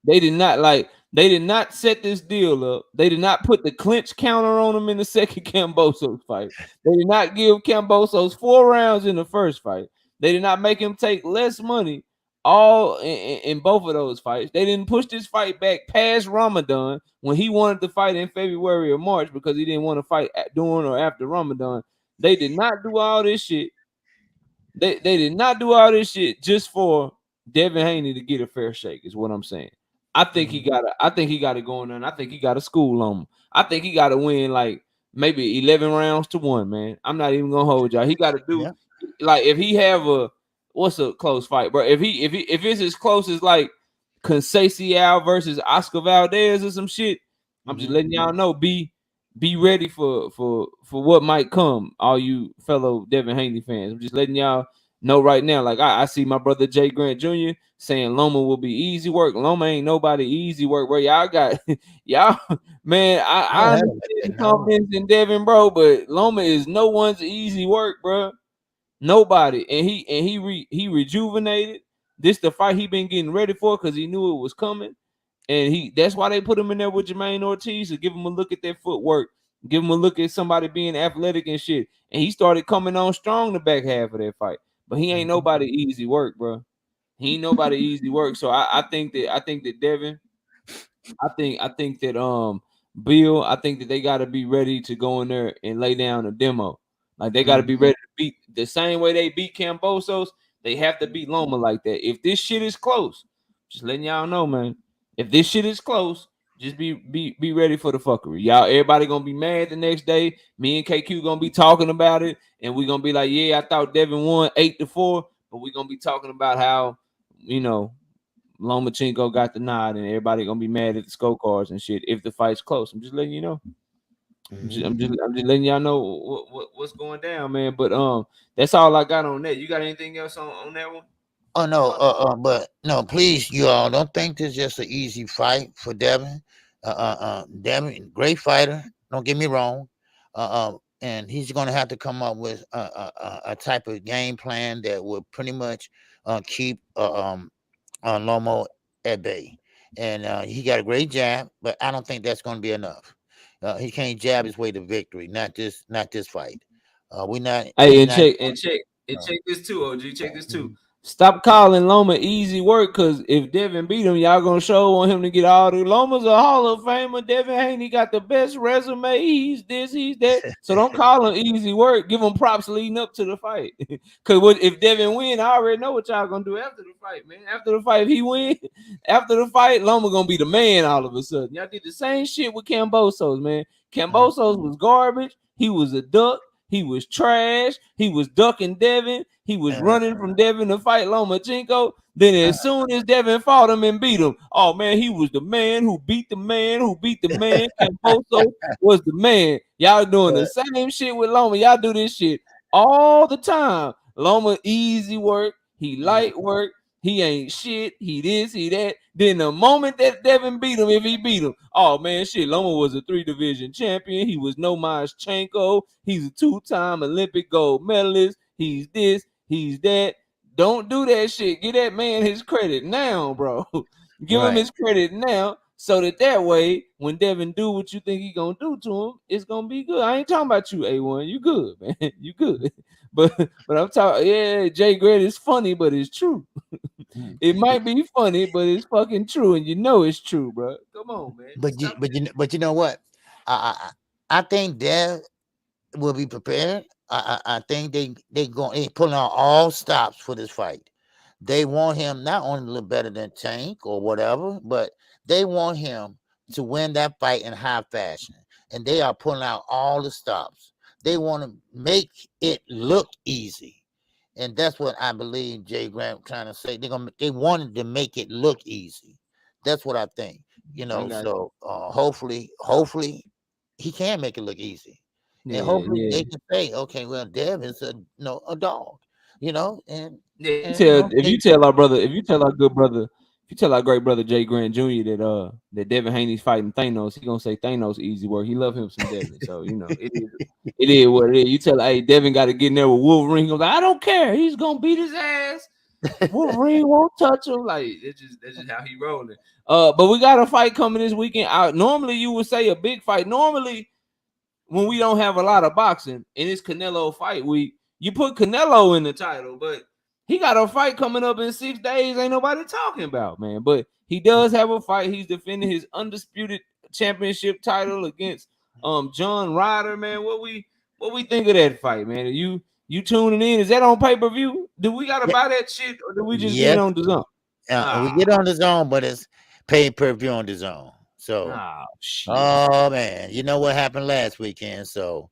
They did not set this deal up. They did not put the clinch counter on him in the second Kambosos fight. They did not give Kambosos 4 rounds in the first fight. They did not make him take less money all in both of those fights. They didn't push this fight back past Ramadan, when he wanted to fight in February or March, because he didn't want to fight during or after Ramadan. They did not do all this shit. They did not do all this shit just for Devin Haney to get a fair shake, is what I'm saying. I think he got to go in there, and I think he got a school on him. I think he got to win like maybe 11 rounds to 1, man. I'm not even gonna hold y'all. He got to do like, if he have what's a close fight, bro? If it's as close as like Conceição versus Oscar Valdez or some shit, I'm just letting y'all know, B, be ready for what might come, all you fellow Devin Haney fans. I'm just letting y'all know right now. Like I see my brother Jay Grant Jr. saying Loma will be easy work. Loma ain't nobody easy work. Where y'all got y'all, man. I Oh, hell understand with the that, no. confidence in Devin, bro, but Loma is no one's easy work, bro. Nobody. And he rejuvenated. This the fight he been getting ready for because he knew it was coming. And that's why they put him in there with Jermaine Ortiz to give him a look at their footwork, give him a look at somebody being athletic and shit. And he started coming on strong the back half of that fight. But he ain't nobody easy work, bro. He ain't nobody easy work. So I think that Devin, I think that Bill, I think that they gotta be ready to go in there and lay down a demo. Like they gotta be ready to beat the same way they beat Cambosos, they have to beat Loma like that. If this shit is close, just letting y'all know, man. If this shit is close, just be ready for the fuckery. Y'all, everybody gonna be mad the next day. Me and KQ gonna be talking about it, and we gonna be like, yeah, I thought Devin won 8-4, but we gonna be talking about how, you know, Lomachenko got the nod, and everybody gonna be mad at the scorecards and shit if the fight's close. I'm just letting you know. I'm just letting y'all know what's going down, man. But that's all I got on that. You got anything else on that one? Oh no, but no, please, you all don't think this is just an easy fight for Devin. Devin, great fighter. Don't get me wrong. And he's going to have to come up with a type of game plan that will pretty much keep Lomo at bay. And he got a great jab, but I don't think that's going to be enough. He can't jab his way to victory. Not this fight. We not. Hey, He's and not. check this too, OG. Check this too. Stop calling Loma easy work, cause if Devin beat him, y'all gonna show on him to get all the Loma's a Hall of Famer. Devin Haney got the best resume. He's this, he's that. So don't call him easy work. Give him props leading up to the fight. Cause if Devin win, I already know what y'all gonna do after the fight, man. After the fight, if he win, after the fight, Loma gonna be the man all of a sudden. Y'all did the same shit with Cambosos, man. Cambosos was garbage. He was a duck. He was trash. He was ducking Devin. He was running from Devin to fight Lomachenko. Then as soon as Devin fought him and beat him, oh man, he was the man who beat the man who beat the man. Camboso was the man. Y'all doing the same shit with Loma. Y'all do this shit all the time. Loma easy work. He light work. He ain't shit. He this, he that. Then the moment that Devin beat him, if he beat him, oh man, shit, Loma was a 3-division champion. He was Nomaschenko. He's a 2-time Olympic gold medalist. He's this, he's that. Don't do that shit. Give that man his credit now, bro. Give him his credit now, so that way, when Devin do what you think he gonna do to him, it's gonna be good. I ain't talking about you, A1. You good, man. You good. But I'm talking, yeah, Jay Grant is funny, but it's true. It might be funny, but it's fucking true, and you know it's true, bro. Come on, man. But you know what? I think Dev will be prepared. I think they pulling out all stops for this fight. They want him not only to look better than Tank or whatever, but they want him to win that fight in high fashion. And they are pulling out all the stops. They want to make it look easy. And that's what I believe Jay Grant trying to say. They wanted to make it look easy. That's what I think. So hopefully he can make it look easy. And hopefully they can say, okay, well, Dev is a dog, and If you tell our brother, if you tell our good brother, if you tell our great brother Jay Grant Jr. that Devin Haney's fighting Thanos, he gonna say Thanos easy work. He love him some Devin, so it is what it is. You tell, hey, Devin got to get in there with Wolverine. He goes, I don't care. He's gonna beat his ass. Wolverine won't touch him. Like that's just how he rolling. But we got a fight coming this weekend. Normally you would say a big fight. Normally, when we don't have a lot of boxing and it's Canelo fight week, you put Canelo in the title, but he got a fight coming up in 6 days. Ain't nobody talking about, man. But he does have a fight. He's defending his undisputed championship title against John Ryder, man. What we think of that fight, man? You tuning in? Is that on pay-per-view? Do we gotta buy that shit, or do we just get it on the zone? We get on the zone, but it's pay-per-view on the zone. So, oh man, you know what happened last weekend? So,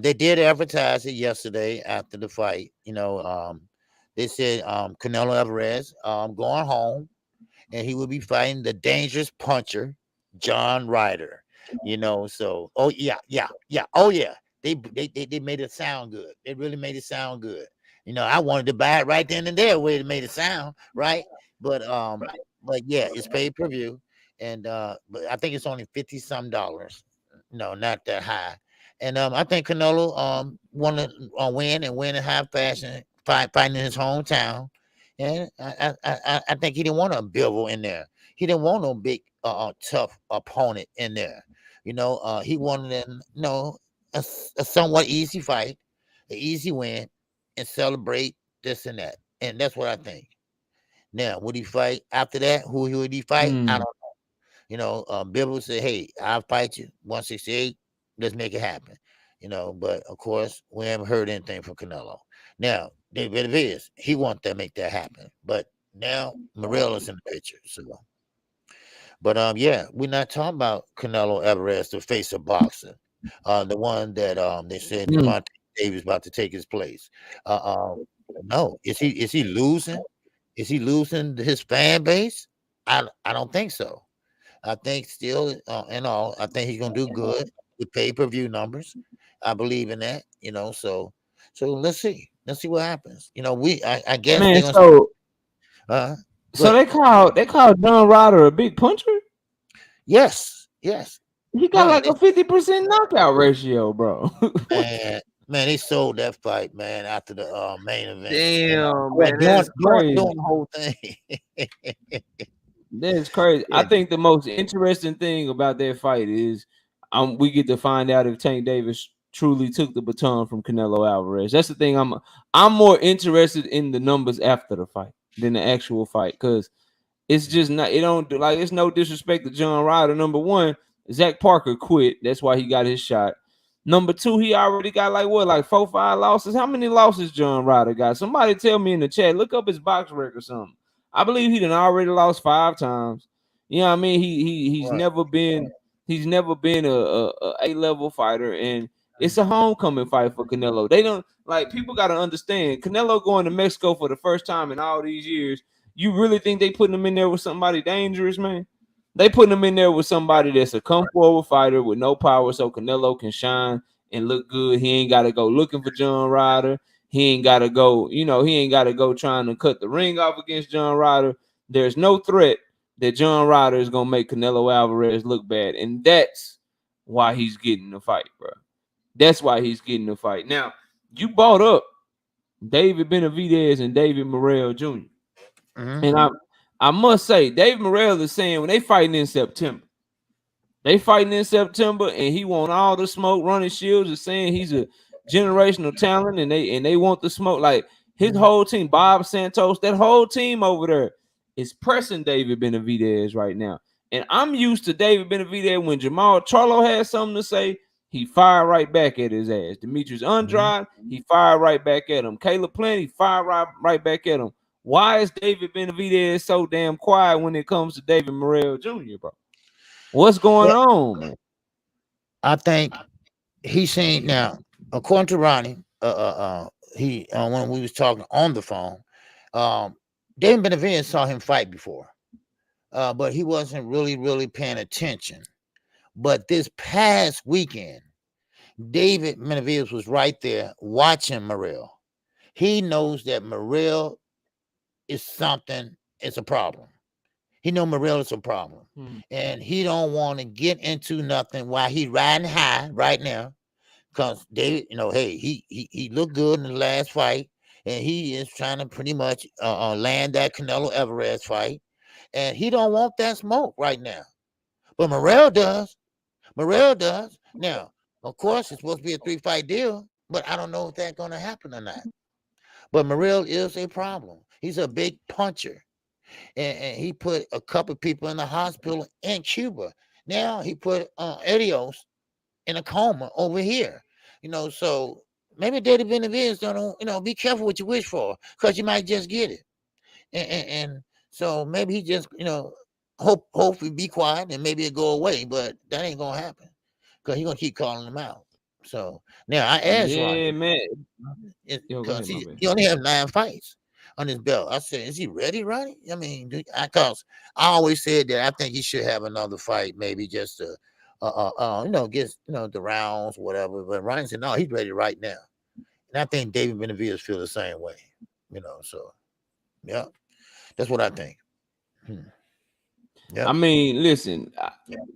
they did advertise it yesterday after the fight. They said Canelo Alvarez going home, and he will be fighting the dangerous puncher John Ryder. So oh yeah. Oh yeah. They made it sound good. They really made it sound good. I wanted to buy it right then and there where it made it sound right. But yeah, it's pay-per-view. And but I think it's only 50 some dollars. No, not that high. And I think Canelo want to win and win in high fashion, fighting in his hometown. And I think he didn't want a Bivol in there. He didn't want no big tough opponent in there. He wanted a somewhat easy fight, an easy win, and celebrate this and that. And that's what I think. Now, would he fight after that? Who would he fight? I don't know. Bivol said, "Hey, I'll fight you 168. Let's make it happen." But of course, we haven't heard anything from Canelo. Now, David Benavidez, he wants to make that happen. But now Morrell's in the picture. But yeah, we're not talking about Canelo Alvarez, the face of boxing. The one that they said DuPont Davis about to take his place. No, is he losing? Is he losing his fan base? I don't think so. I think still I think he's gonna do good with pay-per-view numbers. I believe in that, so let's see. Let's see what happens. I guess Man, they're gonna so they called John Ryder a big puncher? Yes. He got like a 50% knockout ratio, bro. Man, they sold that fight, man, after the main event. Damn, man, that's doing crazy. the whole thing. That's crazy. Yeah. I think the most interesting thing about that fight is we get to find out if Tank Davis truly took the baton from Canelo Alvarez. That's the thing. I'm more interested in the numbers after the fight than the actual fight, because it's just not. It don't do like it's no disrespect to John Ryder. Number one, Zach Parker quit. That's why he got his shot. Number two, he already got like 4, 5 losses. How many losses John Ryder got? Somebody tell me in the chat. Look up his box record or something. I believe he done already lost 5 times. You know what I mean? He's Right. never been a A-level fighter, and it's a homecoming fight for Canelo. They don't like people got to understand. Canelo going to Mexico for the first time in all these years. You really think they putting him in there with somebody dangerous, man? They putting him in there with somebody that's a come forward fighter with no power, so Canelo can shine and look good. He ain't got to go looking for John Ryder. He ain't got to go, he ain't got to go trying to cut the ring off against John Ryder. There's no threat that John Ryder is going to make Canelo Alvarez look bad. And that's why he's getting the fight, bro. That's why he's getting the fight. Now, you brought up David Benavidez and David Morrell Jr. Mhm. And I must say, David Morrell is saying when they fighting in September, and he want all the smoke. Ronnie Shields is saying he's a generational talent, and they want the smoke. Like his whole team, Bob Santos, that whole team over there is pressing David Benavidez right now. And I'm used to David Benavidez when Jamal Charlo had something to say, he fired right back at his ass. Demetrius Andrade, he fired right back at him. Caleb Plant, he fired right back at him. Why is David Benavidez so damn quiet when it comes to David Morrell Jr., bro? What's going on, man? I think he's saying now, according to Ronnie, he when we was talking on the phone, David Benavidez saw him fight before, but he wasn't really paying attention. But this past weekend, David Benavidez was right there watching Morrell. He knows that Morrell is something. It's a problem. He know Morrell is a problem, and he don't want to get into nothing while he riding high right now. Because David, hey, he looked good in the last fight, and he is trying to pretty much land that Canelo Alvarez fight, and he don't want that smoke right now. But Morrell does. Now, of course, it's supposed to be a 3-fight deal, but I don't know if that's going to happen or not. But Morrell is a problem. He's a big puncher. And he put a couple of people in the hospital in Cuba. Now he put Edios in a coma over here. So maybe David Benavidez don't, be careful what you wish for, because you might just get it. And so maybe he just, hopefully be quiet and maybe it go away, but that ain't gonna happen because he's gonna keep calling them out. So now I asked Ronnie, man, because he only have 9 fights on his belt. I said, is he ready, Ronnie? I mean, because I always said that I think he should have another fight, maybe just to gets the rounds, whatever. But Ryan said no, he's ready right now, and I think David Benavidez feel the same way. So yeah, that's what I think. Yeah. I mean, listen,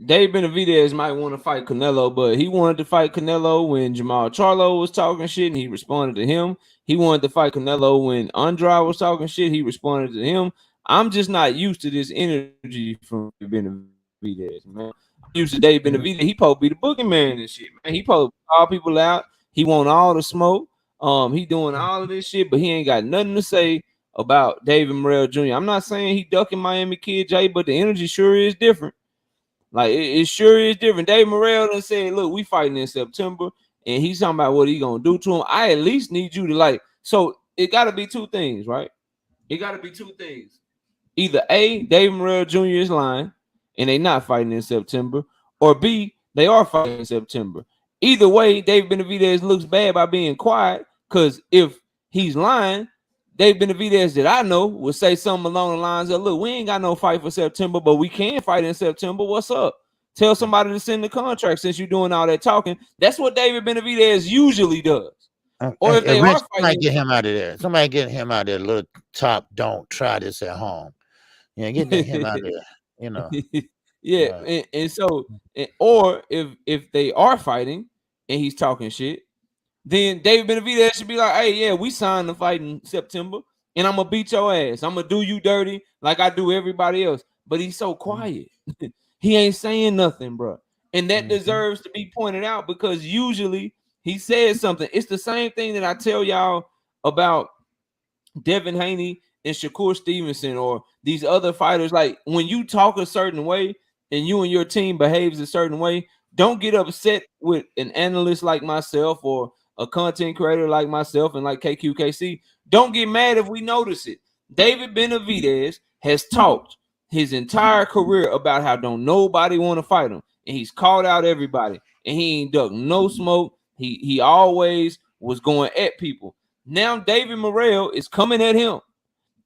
Dave Benavidez might want to fight Canelo, but he wanted to fight Canelo when Jamal Charlo was talking shit, and he responded to him. He wanted to fight Canelo when Andrade was talking shit. He responded to him. I'm just not used to this energy from Benavidez, man. I'm used to Dave Benavidez. He supposed to be the boogeyman and shit, man. He supposed to call people out. He want all the smoke. He doing all of this shit, but he ain't got nothing to say about David Morrell Jr. I'm not saying he ducking Miami Kid J, but the energy sure is different. Like it sure is different. David Morrell done said, look, we fighting in September, and he's talking about what he gonna do to him. I at least need you to like, so it gotta be two things, right? It gotta be two things. Either A, David Morrell Jr. is lying and they not fighting in September, or B, they are fighting in September. Either way, David Benavidez looks bad by being quiet, because if he's lying, Dave Benavidez that I know would say something along the lines of, look, we ain't got no fight for September, but we can fight in September. What's up? Tell somebody to send the contract since you're doing all that talking. That's what David Benavidez usually does. Or if they are fighting, somebody get him out of there. Somebody get him out of there. Little top, don't try this at home. Get him out of there. Yeah, and so, or if they are fighting and he's talking shit, then David Benavidez should be like, hey, yeah, we signed the fight in September, and I'm going to beat your ass. I'm going to do you dirty like I do everybody else. But he's so quiet. He ain't saying nothing, bro. And that deserves to be pointed out, because usually he says something. It's the same thing that I tell y'all about Devin Haney and Shakur Stevenson or these other fighters. Like, when you talk a certain way and you and your team behaves a certain way, don't get upset with an analyst like myself or a content creator like myself and like KQKC. Don't get mad if we notice it. David Benavidez has talked his entire career about how don't nobody want to fight him, and he's called out everybody, and he ain't ducked no smoke. He always was going at people. Now David Morrell is coming at him,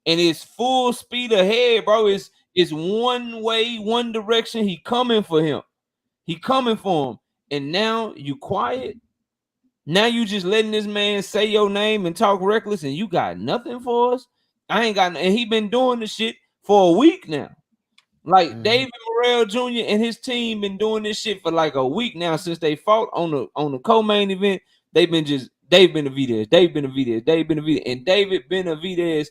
and it's full speed ahead, bro. It's one way, one direction. He coming for him. He coming for him, and now you quiet. Now you just letting this man say your name and talk reckless, and you got nothing for us. I ain't got, and he been doing this shit for a week now. Like David Morrell Jr. and his team been doing this shit for like a week now since they fought on the co-main event. They've been just Dave Benavidez, and David Benavidez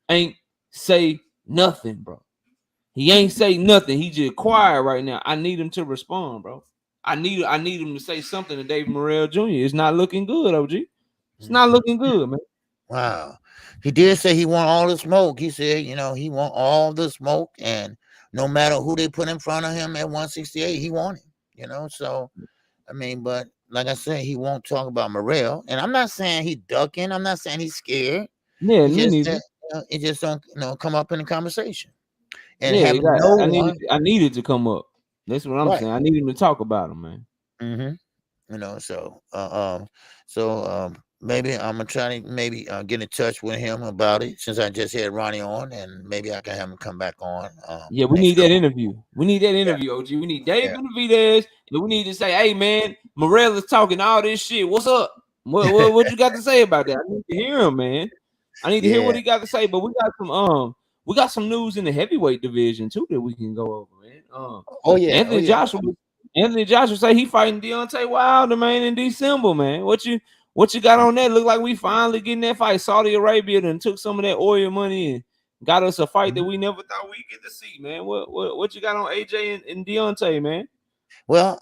ain't say nothing, bro. He ain't say nothing. He just quiet right now. I need him to respond, bro. I need him to say something to David Morrell Jr. It's not looking good, OG. It's not looking good, man. Wow. He did say he want all the smoke. He said, he want all the smoke, and no matter who they put in front of him at 168, he want him. So, I mean, but like I said, he won't talk about Morrell. And I'm not saying he ducking. I'm not saying he's scared. Yeah, it just don't, come up in the conversation. And yeah, I need it to come up. That's what I'm saying. I need him to talk about him, man. So maybe I'm gonna try to get in touch with him about it, since I just had Ronnie on, and maybe I can have him come back on. Yeah, we need that interview. We need that interview, OG. We need Dave Benavidez, and we need to say, hey man, Morrell is talking all this shit. What's up? What you got to say about that? I need to hear him, man. I need to hear what he got to say. But we got some news in the heavyweight division too that we can go over, man. Anthony Joshua say he fighting Deontay Wilder, man, in December, man. What you got on that? Look like we finally getting that fight. Saudi Arabia and took some of that oil money and got us a fight that we never thought we'd get to see, man. What you got on AJ and Deontay, man? Well,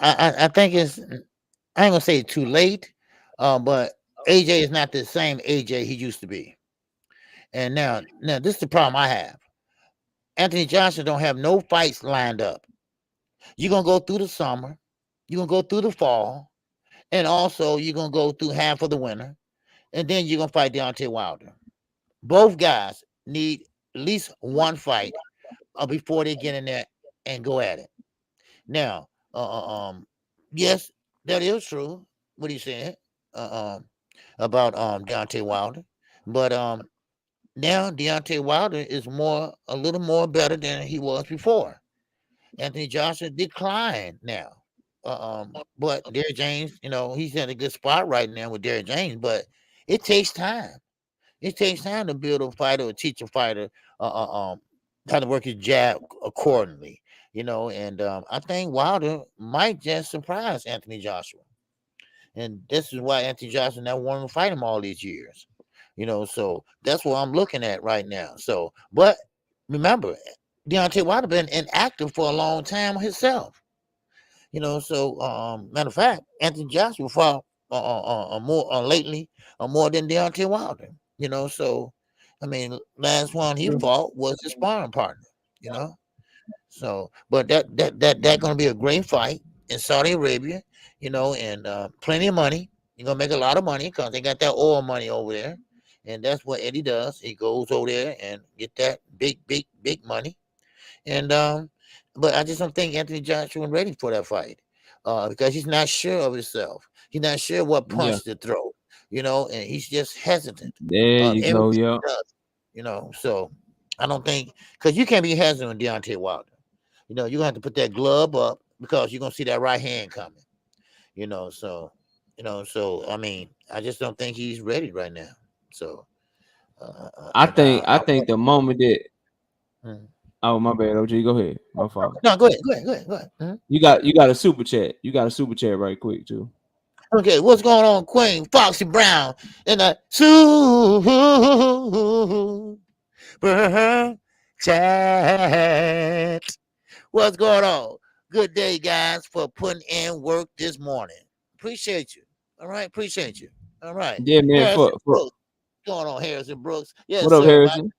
I think it's, I ain't gonna say too late, but AJ is not the same AJ he used to be. And now this is the problem I have. Anthony Joshua don't have no fights lined up. You're gonna go through the summer, you're gonna go through the fall, and also you're gonna go through half of the winter, and then you're gonna fight Deontay Wilder. Both guys need at least one fight before they get in there and go at it. Now, yes, that is true what he said about Deontay Wilder, but now Deontay Wilder is a little more better than he was before. Anthony Joshua declined now. But Derrick James, he's in a good spot right now with Derrick James, but it takes time. It takes time to build a fighter or teach a fighter how to work his jab accordingly, and I think Wilder might just surprise Anthony Joshua. And this is why Anthony Joshua never wanted to fight him all these years. So that's what I'm looking at right now. So, but remember, Deontay Wilder been inactive for a long time himself. So matter of fact, Anthony Joshua fought more lately more than Deontay Wilder. So I mean, last one he fought was his sparring partner. So, but that gonna be a great fight in Saudi Arabia. And plenty of money. You're gonna make a lot of money because they got that oil money over there, and that's what Eddie does. He goes over there and get that big money. And but I just don't think Anthony Joshua is ready for that fight because he's not sure of himself. He's not sure what punch to throw, and he's just hesitant. There you go, Everything he does, so I don't think because you can't be hesitant on Deontay Wilder. You're gonna have to put that glove up because you're gonna see that right hand coming. So I mean, I just don't think he's ready right now. So I think the moment that oh, my bad, OG. Go ahead. My fault. No, go ahead. Mm-hmm. You got a super chat. You got a super chat right quick too. Okay, what's going on, Queen Foxy Brown in the super chat? What's going on? Good day, guys, for putting in work this morning. Appreciate you. All right, appreciate you. All right. Yeah, man. What's going on, Harrison Brooks? Yes, what up, Harrison?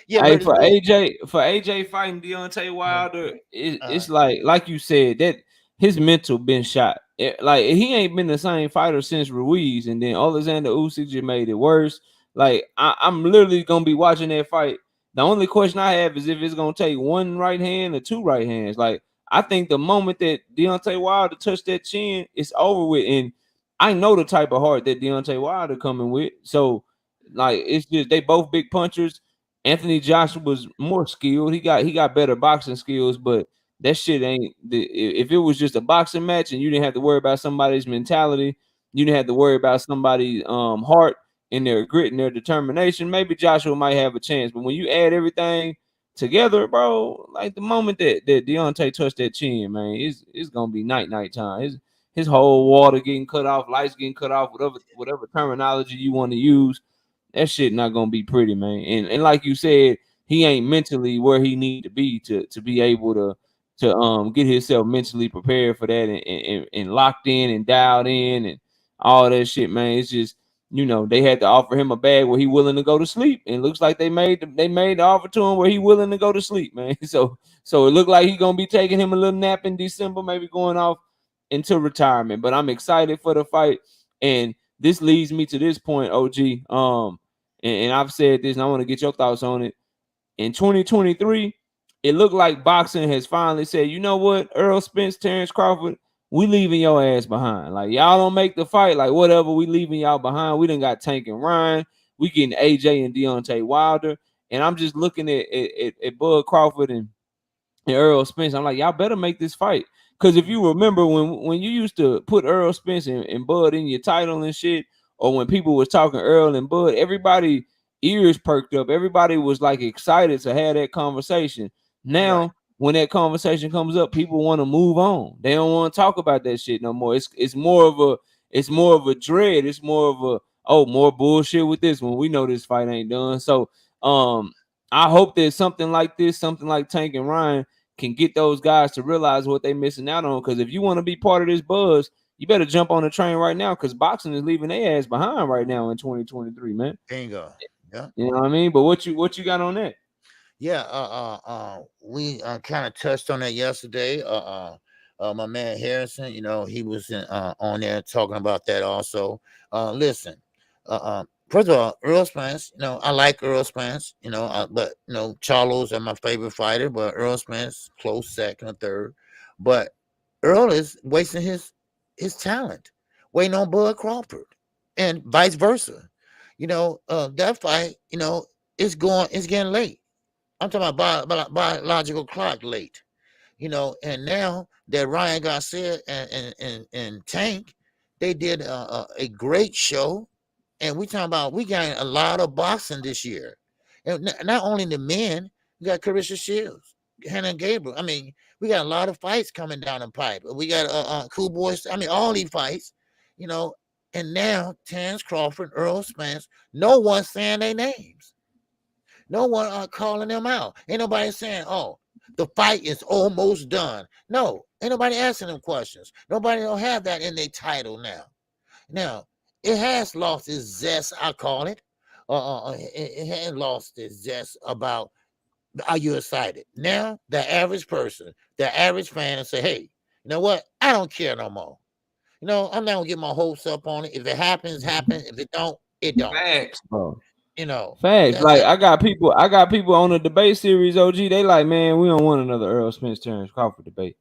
Yeah, hey, for AJ fighting Deontay Wilder, it's like you said, that his mental been shot. Like he ain't been the same fighter since Ruiz, and then Alexander Usyk just made it worse. Like I'm literally gonna be watching that fight. The only question I have is if it's gonna take one right hand or two right hands. Like I think the moment that Deontay Wilder touched that chin, it's over with. And I know the type of heart that Deontay Wilder coming with. So like it's just they both big punchers. Anthony Joshua was more skilled. He got better boxing skills, but that shit ain't if it was just a boxing match and you didn't have to worry about somebody's mentality, you didn't have to worry about somebody's heart and their grit and their determination, maybe Joshua might have a chance. But when you add everything together, bro, like the moment that Deontay touched that chin, man, it's gonna be night time. His whole water getting cut off, lights getting cut off, whatever terminology you want to use, that shit not gonna be pretty, man. And like you said, he ain't mentally where he need to be to be able to get himself mentally prepared for that and locked in and dialed in and all that shit, man. It's just they had to offer him a bag where he willing to go to sleep, and it looks like they made the offer to him where he willing to go to sleep, man. So it looked like he gonna be taking him a little nap in December, maybe going off into retirement. But I'm excited for the fight, and this leads me to this point, OG. And I've said this, and I want to get your thoughts on it. In 2023, it looked like boxing has finally said, you know what, Errol Spence, Terrence Crawford, we leaving your ass behind. Like, y'all don't make the fight. Like, whatever, we leaving y'all behind. We done got Tank and Ryan. We getting AJ and Deontay Wilder. And I'm just looking at Bud Crawford and Errol Spence. I'm like, y'all better make this fight. Because if you remember when you used to put Errol Spence and Bud in your title and shit, or when people was talking Earl and Bud, everybody ears perked up. Everybody was like excited to have that conversation. Now, when that conversation comes up, people want to move on. They don't want to talk about that shit no more. It's more of a dread. It's more of a more bullshit with this one. We know this fight ain't done. So I hope that something like this, something like Tank and Ryan, can get those guys to realize what they missing out on. Because if you want to be part of this buzz, you better jump on the train right now, because boxing is leaving their ass behind right now in 2023, man. Bingo. Yeah. You know what I mean? But what you got on that? Yeah, we kind of touched on that yesterday. My man Harrison, he was on there talking about that also. Listen, first of all, Earl Spence, I like Earl Spence, but Charlo's are my favorite fighter, but Earl Spence close second or third. But Earl is wasting his talent, waiting on Bud Crawford, and vice versa. That fight, it's getting late. I'm talking about biological clock late. And now that Ryan Garcia and Tank, they did a great show, and we got a lot of boxing this year, and not only the men, we got Carissa Shields, Hannah Gabriel. I mean, we got a lot of fights coming down the pipe. We got Cool Boys. I mean, all these fights, you know, and now Terrence Crawford, Earl Spence, no one's saying their names. No one calling them out. Ain't nobody saying, "Oh, the fight is almost done." No, ain't nobody asking them questions. Nobody don't have that in their title now. Now, it has lost its zest, I call it. It has lost its zest about, are you excited? Now, the average person, the average fan, and say, "Hey, you know what? I don't care no more. I'm not gonna get my hopes up on it. If it happens, happens. If it don't, it don't." Facts, bro. Facts. Like I got people on the debate series. OG, they like, man, we don't want another Earl Spence Terrence Crawford debate.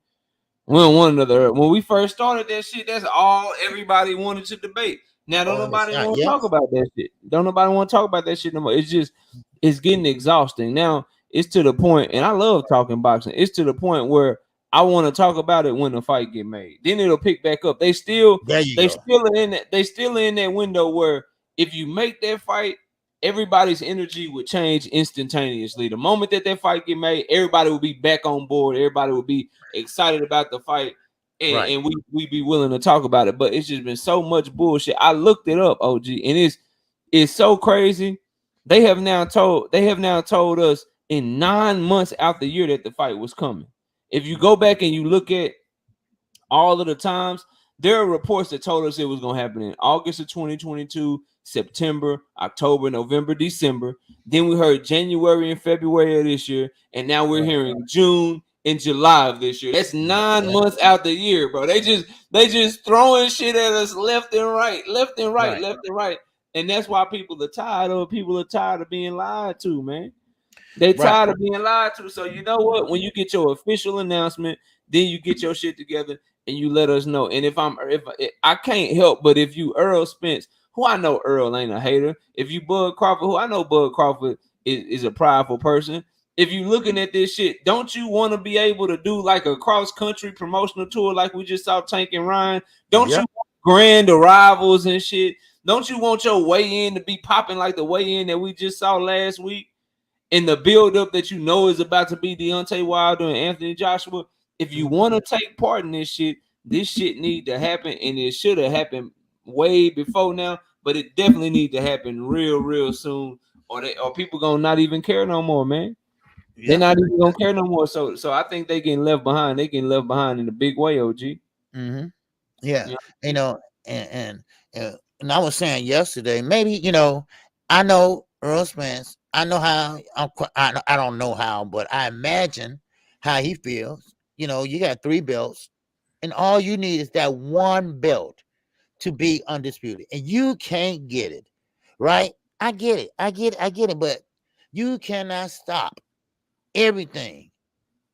We don't want another Earl. When we first started that shit, that's all everybody wanted to debate. Now don't nobody want to talk about that shit. Don't nobody want to talk about that shit no more. It's getting exhausting. Now it's to the point, and I love talking boxing. It's to the point where I want to talk about it when the fight get made. Then it'll pick back up. They still in that window where if you make that fight, everybody's energy would change instantaneously. The moment that fight get made, everybody will be back on board. Everybody will be excited about the fight, and we be willing to talk about it. But it's just been so much bullshit. I looked it up, OG, and it's so crazy. They have now told us in 9 months out the year that the fight was coming. If you go back and you look at all of the times, there are reports that told us it was going to happen in August of 2022, September, October, November, December. Then we heard January and February of this year, and now we're hearing June and July of this year. That's 9 months out the year, bro. They just throwing shit at us left and right. And that's why people are tired of being lied to, man. They tired of being lied to. So you know what? When you get your official announcement, then you get your shit together and you let us know. And if I can't help but if you Earl Spence, who I know Earl ain't a hater. If you Bud Crawford, who I know Bud Crawford is a prideful person. If you looking at this shit, don't you want to be able to do like a cross country promotional tour like we just saw Tank and Ryan? Don't you want grand arrivals and shit? Don't you want your weigh-in to be popping like the weigh-in that we just saw last week? In the build-up that you know is about to be Deontay Wilder and Anthony Joshua, if you want to take part in this shit need to happen, and it should have happened way before now, but it definitely need to happen real soon, or people gonna not even care no more, man. They're not even gonna care no more. So I think they getting left behind. They getting left behind in a big way, OG. Mm-hmm. Yeah. And I was saying yesterday, maybe I know Earl Spence. I know how I don't know how, but I imagine how he feels. You got 3 belts, and all you need is that one belt to be undisputed, and you can't get it, right? I get it, but you cannot stop everything,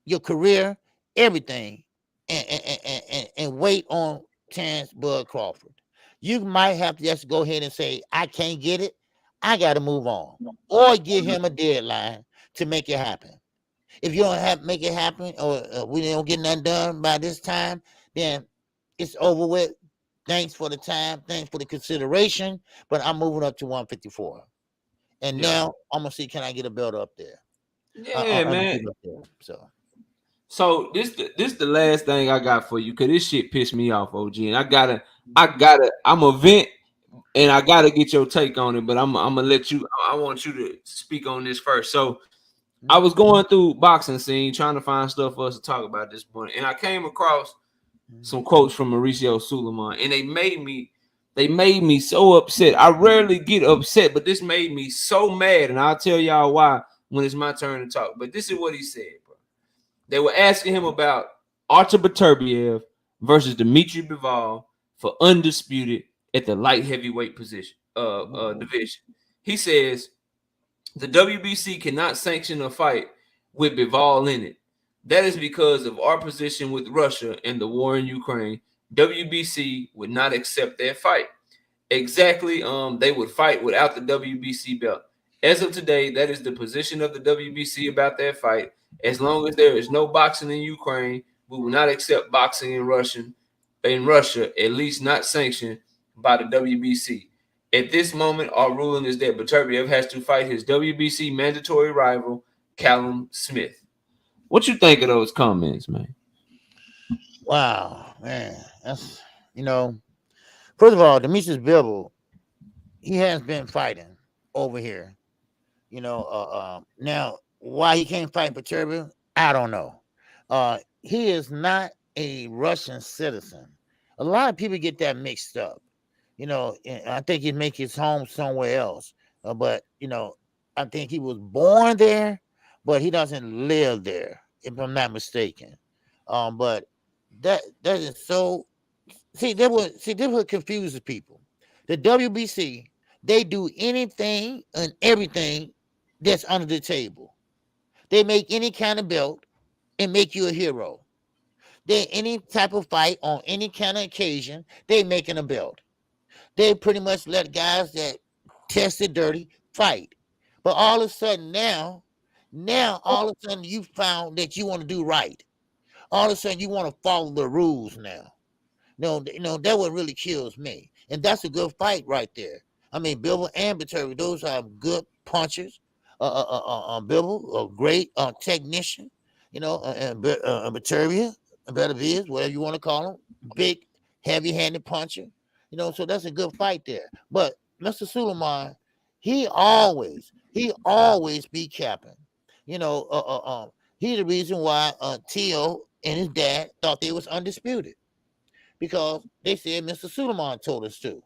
your career, everything, and wait on Terrence Bud Crawford. You might have to just go ahead and say, "I can't get it. I got to move on," or give him a deadline to make it happen. If you don't make it happen, or we don't get nothing done by this time, then it's over with. Thanks for the time. Thanks for the consideration. But I'm moving up to 154, and now I'm gonna see, can I get a belt up there? Yeah, man. Up there, so this the last thing I got for you, because this shit pissed me off, OG, and I'm a vent. And I gotta get your take on it, but I'm gonna let you. I want you to speak on this first. So, I was going through boxing scene trying to find stuff for us to talk about this point, and I came across some quotes from Mauricio Suleiman, and they made me so upset. I rarely get upset, but this made me so mad, and I'll tell y'all why when it's my turn to talk. But this is what he said, bro. They were asking him about Artur Beterbiev versus Dimitri Bivol for undisputed at the light heavyweight position division. He says the WBC cannot sanction a fight with Bivol in it. That is because of our position with Russia and the war in Ukraine. WBC would not accept that fight. Exactly, they would fight without the WBC belt. As of today, that is the position of the WBC about that fight. As long as there is no boxing in Ukraine, we will not accept boxing in Russia, at least not sanctioned by the WBC. At this moment, our ruling is that Beterbiev has to fight his WBC mandatory rival, Callum Smith. What you think of those comments, man? Wow, man. That's, first of all, Demetrius Bivol, he has been fighting over here. Now why he can't fight Beterbiev, I don't know. He is not a Russian citizen. A lot of people get that mixed up. And I think he make his home somewhere else. But I think he was born there, but he doesn't live there, if I'm not mistaken. But that is so. This what confuses people. The WBC, they do anything and everything that's under the table. They make any kind of belt and make you a hero. They any type of fight on any kind of occasion, they making a belt. They pretty much let guys that tested dirty fight. But all of a sudden now all of a sudden you found that you want to do right. All of a sudden you want to follow the rules now. No, that what really kills me. And that's a good fight right there. I mean, Bivol and Beterbiev, those are good punchers. Bivol, a great technician, and Beterbiev, whatever you want to call him, big, heavy-handed puncher. So that's a good fight there. But Mr. Suleiman, he always be capping. He's the reason why Tio and his dad thought they was undisputed, because they said Mr. Suleiman told us to.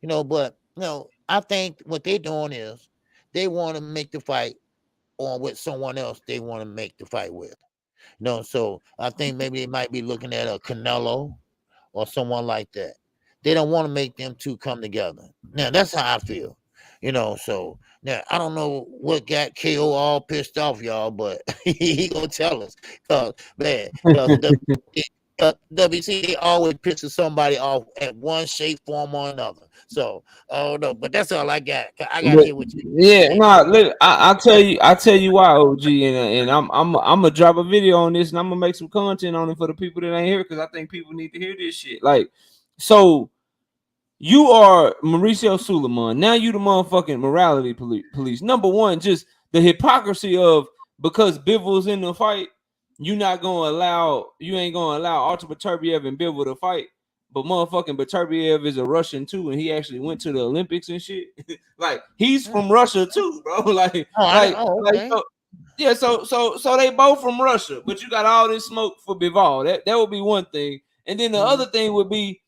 But I think what they're doing is they want to make the fight on with someone else they want to make the fight with. So I think maybe they might be looking at a Canelo or someone like that. They don't want to make them two come together. Now that's how I feel. So now I don't know what got KO all pissed off, y'all, but he gonna tell us. WC, they always pisses somebody off at one shape, form, or another. So I don't know, but that's all I got. I got to hear what you. Yeah, no, look, I'll tell you why, OG, and I'm gonna drop a video on this, and I'm gonna make some content on it for the people that ain't here, because I think people need to hear this shit. Like, so you are Mauricio Suleiman. Now you the motherfucking morality police. Number one, just the hypocrisy of, because Bivol's in the fight, you ain't gonna allow Artur Beterbiev and Bivol to fight, but motherfucking Beterbiev is a Russian too, and he actually went to the Olympics and shit. Like, he's from Russia too, bro. Okay. So they both from Russia, but you got all this smoke for Bivol. That would be one thing, and then the other thing would be,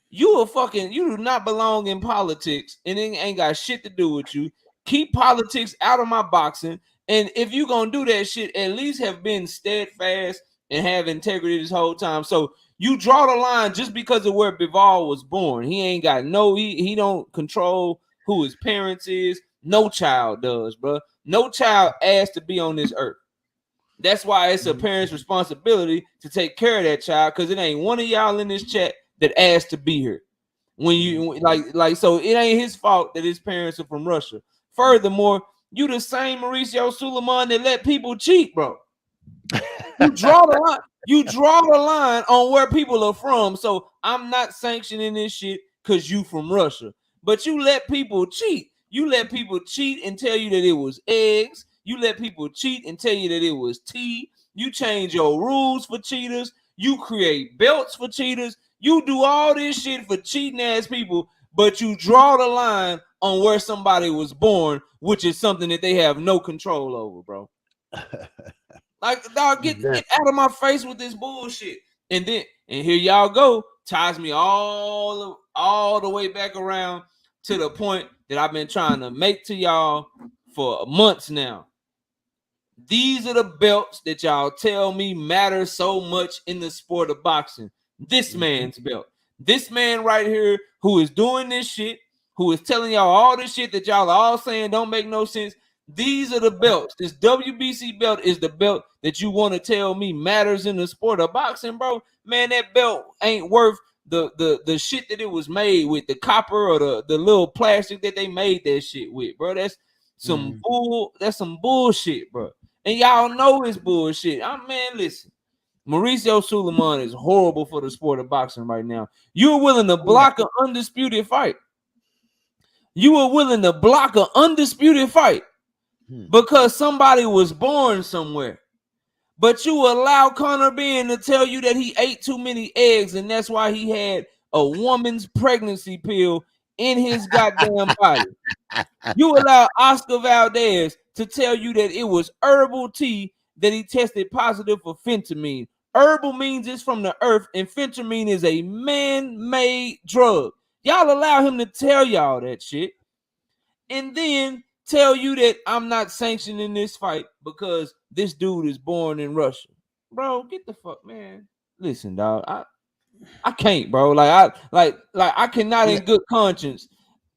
you do not belong in politics, and it ain't got shit to do with you. Keep politics out of my boxing. And if you gonna do that shit, at least have been steadfast and have integrity this whole time. So you draw the line just because of where Bivol was born. He ain't got he don't control who his parents is. No child does, bro. No child asked to be on this earth. That's why it's a parent's responsibility to take care of that child, because it ain't one of y'all in this chat that asked to be here. When you so it ain't his fault that his parents are from Russia. Furthermore, you the same Mauricio Suleiman that let people cheat, bro. You draw the line. You draw the line on where people are from. So I'm not sanctioning this shit because you from Russia. But you let people cheat. You let people cheat and tell you that it was eggs. You let people cheat and tell you that it was tea. You change your rules for cheaters. You create belts for cheaters. You do all this shit for cheating ass people, but you draw the line on where somebody was born, which is something that they have no control over, bro. Like, dog, get out of my face with this bullshit. And here y'all go, ties me all the way back around to the point that I've been trying to make to y'all for months now. These are the belts that y'all tell me matter so much in the sport of boxing. This man's belt. This man right here who is doing this shit, who is telling y'all all this shit that y'all are all saying don't make no sense. These are the belts. This WBC belt is the belt that you want to tell me matters in the sport of boxing, bro. Man, that belt ain't worth the shit that it was made with, the copper or the little plastic that they made that shit with, bro. That's some bullshit, bro. And y'all know it's bullshit. Man, listen. Mauricio Suleiman is horrible for the sport of boxing right now. You're willing to block an undisputed fight. You were willing to block an undisputed fight because somebody was born somewhere. But you allow Conor Benn to tell you that he ate too many eggs and that's why he had a woman's pregnancy pill in his goddamn body. You allow Oscar Valdez to tell you that it was herbal tea that he tested positive for phentermine. Herbal means it's from the earth, and phentermine is a man-made drug. Y'all allow him to tell y'all that shit, and then tell you that I'm not sanctioning this fight because this dude is born in Russia. Bro, get the fuck, man. Listen, dog. I can't, bro. I cannot in good conscience.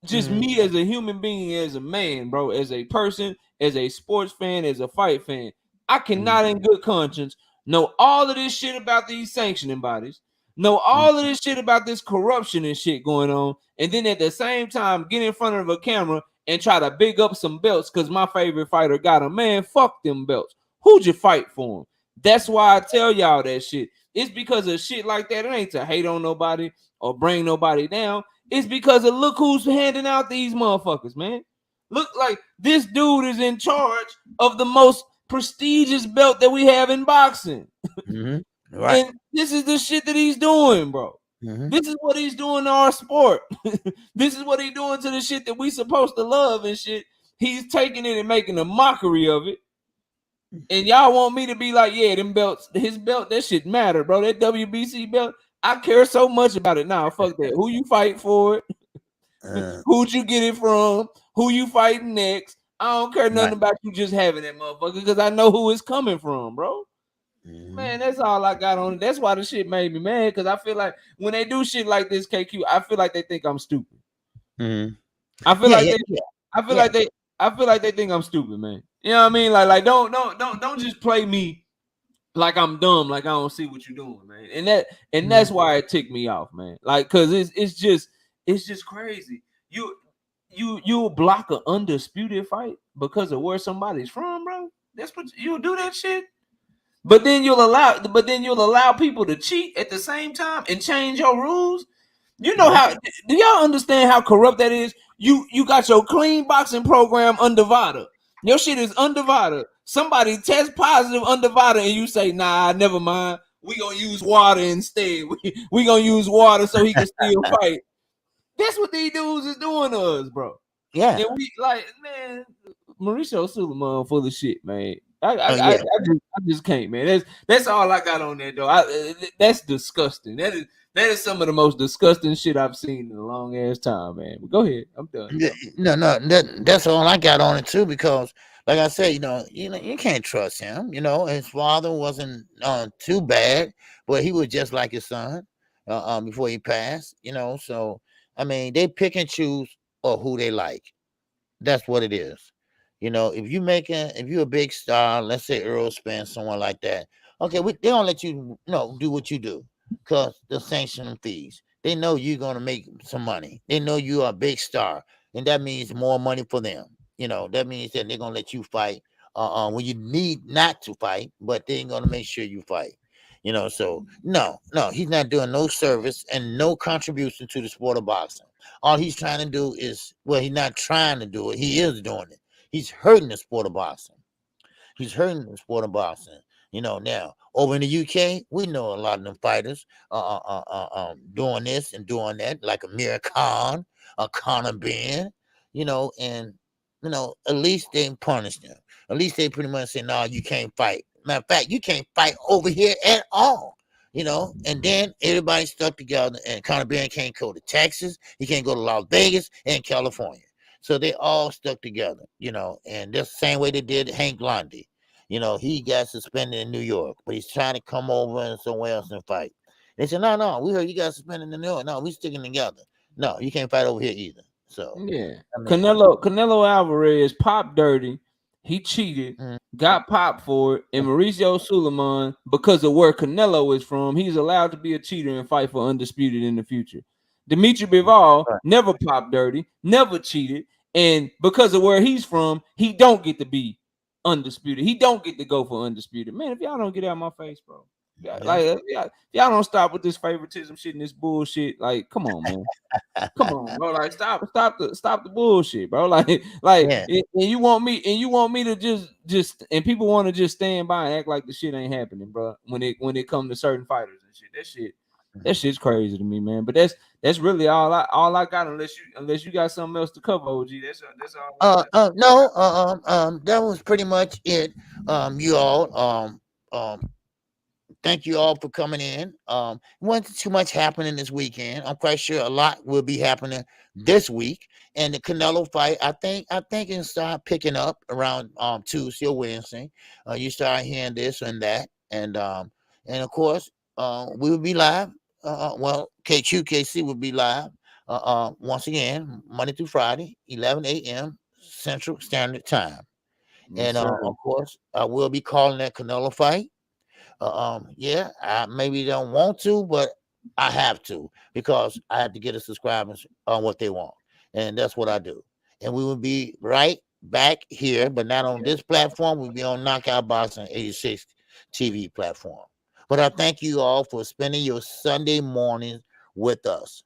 Just me as a human being, as a man, bro, as a person, as a sports fan, as a fight fan, I cannot in good conscience know all of this shit about these sanctioning bodies, know all of this shit about this corruption and shit going on, and then at the same time get in front of a camera and try to big up some belts because my favorite fighter got him. Man, fuck them belts. Who'd you fight for him? That's why I tell y'all that shit. It's because of shit like that. It ain't to hate on nobody or bring nobody down. It's because of look who's handing out these motherfuckers, man. Look like this dude is in charge of the most prestigious belt that we have in boxing. Right. And this is the shit that he's doing, bro. This is what he's doing to our sport. This is what he's doing to the shit that we supposed to love and shit. He's taking it and making a mockery of it. And y'all want me to be like, yeah, them belts, his belt, that shit matter, bro. That WBC belt, I care so much about it now. Fuck that. Who you fight for it? Who'd you get it from? Who you fighting next? I don't care nothing about you just having that motherfucker because I know who it's coming from, bro. Man, that's all I got on it. That's why the shit made me mad because I feel like when they do shit like this, KQ, I feel like they think I'm stupid. I feel like they think I'm stupid, man. You know what I mean? Like don't just play me like I'm dumb, like I don't see what you're doing, man. And that's why it ticked me off, man. Like, cause it's just crazy. You block an undisputed fight because of where somebody's from, bro. That's what you'll do that shit. But then you'll allow people to cheat at the same time and change your rules. You know how? Do y'all understand how corrupt that is? You got your clean boxing program under VADA. Your shit is under VADA. Somebody test positive under VADA and you say, nah, never mind. We gonna use water instead. We gonna use water so he can still fight. That's what these dudes is doing to us, bro. Yeah. And we like, man, Mauricio Suleiman full of shit, man. I just can't, man. That's all I got on that, though. That's disgusting. That is some of the most disgusting shit I've seen in a long ass time, man. But go ahead, I'm done. No, that's all I got on it too, because like I said, you can't trust him. His father wasn't too bad, but he was just like his son before he passed. So I mean, they pick and choose who they like. That's what it is. If you're a big star, let's say Earl Spence, someone like that. Okay, they don't let you do what you do because the sanction fees. They know you're gonna make some money. They know you are a big star, and that means more money for them. That means that they're gonna let you fight when you need not to fight, but they're gonna make sure you fight. So no, he's not doing no service and no contribution to the sport of boxing. All he's trying to do is, well, he's not trying to do it. He is doing it. He's hurting the sport of boxing. Now over in the UK, we know a lot of them fighters doing this and doing that, like Amir Khan, Conor Benn, and at least they punish them. At least they pretty much say, no, you can't fight. Matter of fact, you can't fight over here at all. And then everybody stuck together, and Conor Benn can't go to Texas, he can't go to Las Vegas and California. So they all stuck together, and that's the same way they did Hank Lundy. He got suspended in New York, but he's trying to come over and somewhere else and fight. They said, no, we heard you got suspended in New York. No, we sticking together. No, you can't fight over here either. So yeah, Canelo Alvarez popped dirty. He cheated, got popped for it, and Mauricio Suleiman, because of where Canelo is from, he's allowed to be a cheater and fight for undisputed in the future. Dimitri Bivol never popped dirty, never cheated, And because of where he's from, he don't get to be undisputed. He don't get to go for undisputed. Man, if y'all don't get out of my face, bro. Yeah, like y'all don't stop with this favoritism shit and this bullshit. Like, come on, man. Come on, bro. Like, stop the bullshit, bro. Yeah. and you want me to just and people want to just stand by and act like the shit ain't happening, bro. When it comes to certain fighters and shit, that shit's crazy to me, man. But that's really all I got, unless you got something else to cover, OG. That's all. No, that was pretty much it. You all, thank you all for coming in. Wasn't too much happening this weekend. I'm quite sure a lot will be happening this week. And the Canelo fight, I think it start picking up around Tuesday or Wednesday. You start hearing this and that, and of course, we will be live. Well, KQKC will be live. Once again, Monday through Friday, 11 a.m. Central Standard Time. Yes, And of course, I will be calling that Canelo fight. Yeah, I maybe don't want to, but I have to because I have to get the subscribers on what they want, and that's what I do. And we will be right back here, but not on this platform. We'll be on Knockout Boxing 86 TV platform. But I thank you all for spending your Sunday morning with us.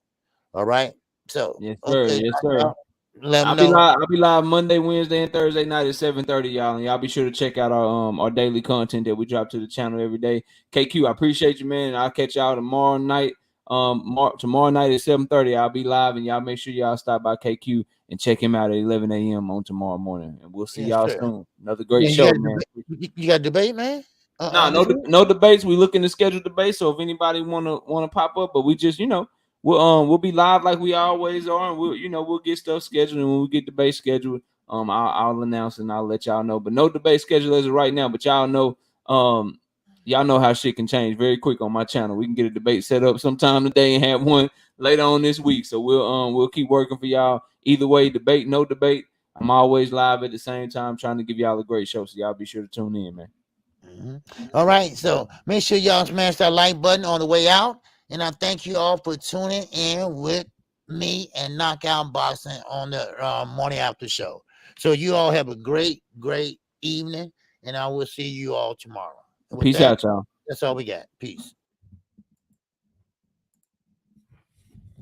All right. So yes, sir. okay, Yes, sir. let I'll them know. be live Monday, Wednesday, and Thursday night at 7:30, y'all. And y'all be sure to check out our daily content that we drop to the channel every day. KQ, I appreciate you, man. I'll catch y'all tomorrow night. Tomorrow night at 7:30, I'll be live, and y'all make sure y'all stop by KQ and check him out at 11 a.m. on tomorrow morning. And we'll see Yes, y'all sir. soon. Another great Yeah, show, man. you got debate, man. No, no debates. We looking to schedule debates. So if anybody wanna pop up, but we just we'll be live like we always are, and we'll get stuff scheduled, and when we get debate scheduled, I'll announce and I'll let y'all know. But no debate schedule as of right now. But y'all know how shit can change very quick on my channel. We can get a debate set up sometime today and have one later on this week. So we'll keep working for y'all. Either way, debate, no debate. I'm always live at the same time trying to give y'all a great show. So y'all be sure to tune in, man. All right, so make sure y'all smash that like button on the way out, and I thank you all for tuning in with me and Knockout Boxing on the morning after show. So you all have a great evening, and I will see you all tomorrow. With Peace that, out, y'all. that's all we got. Peace.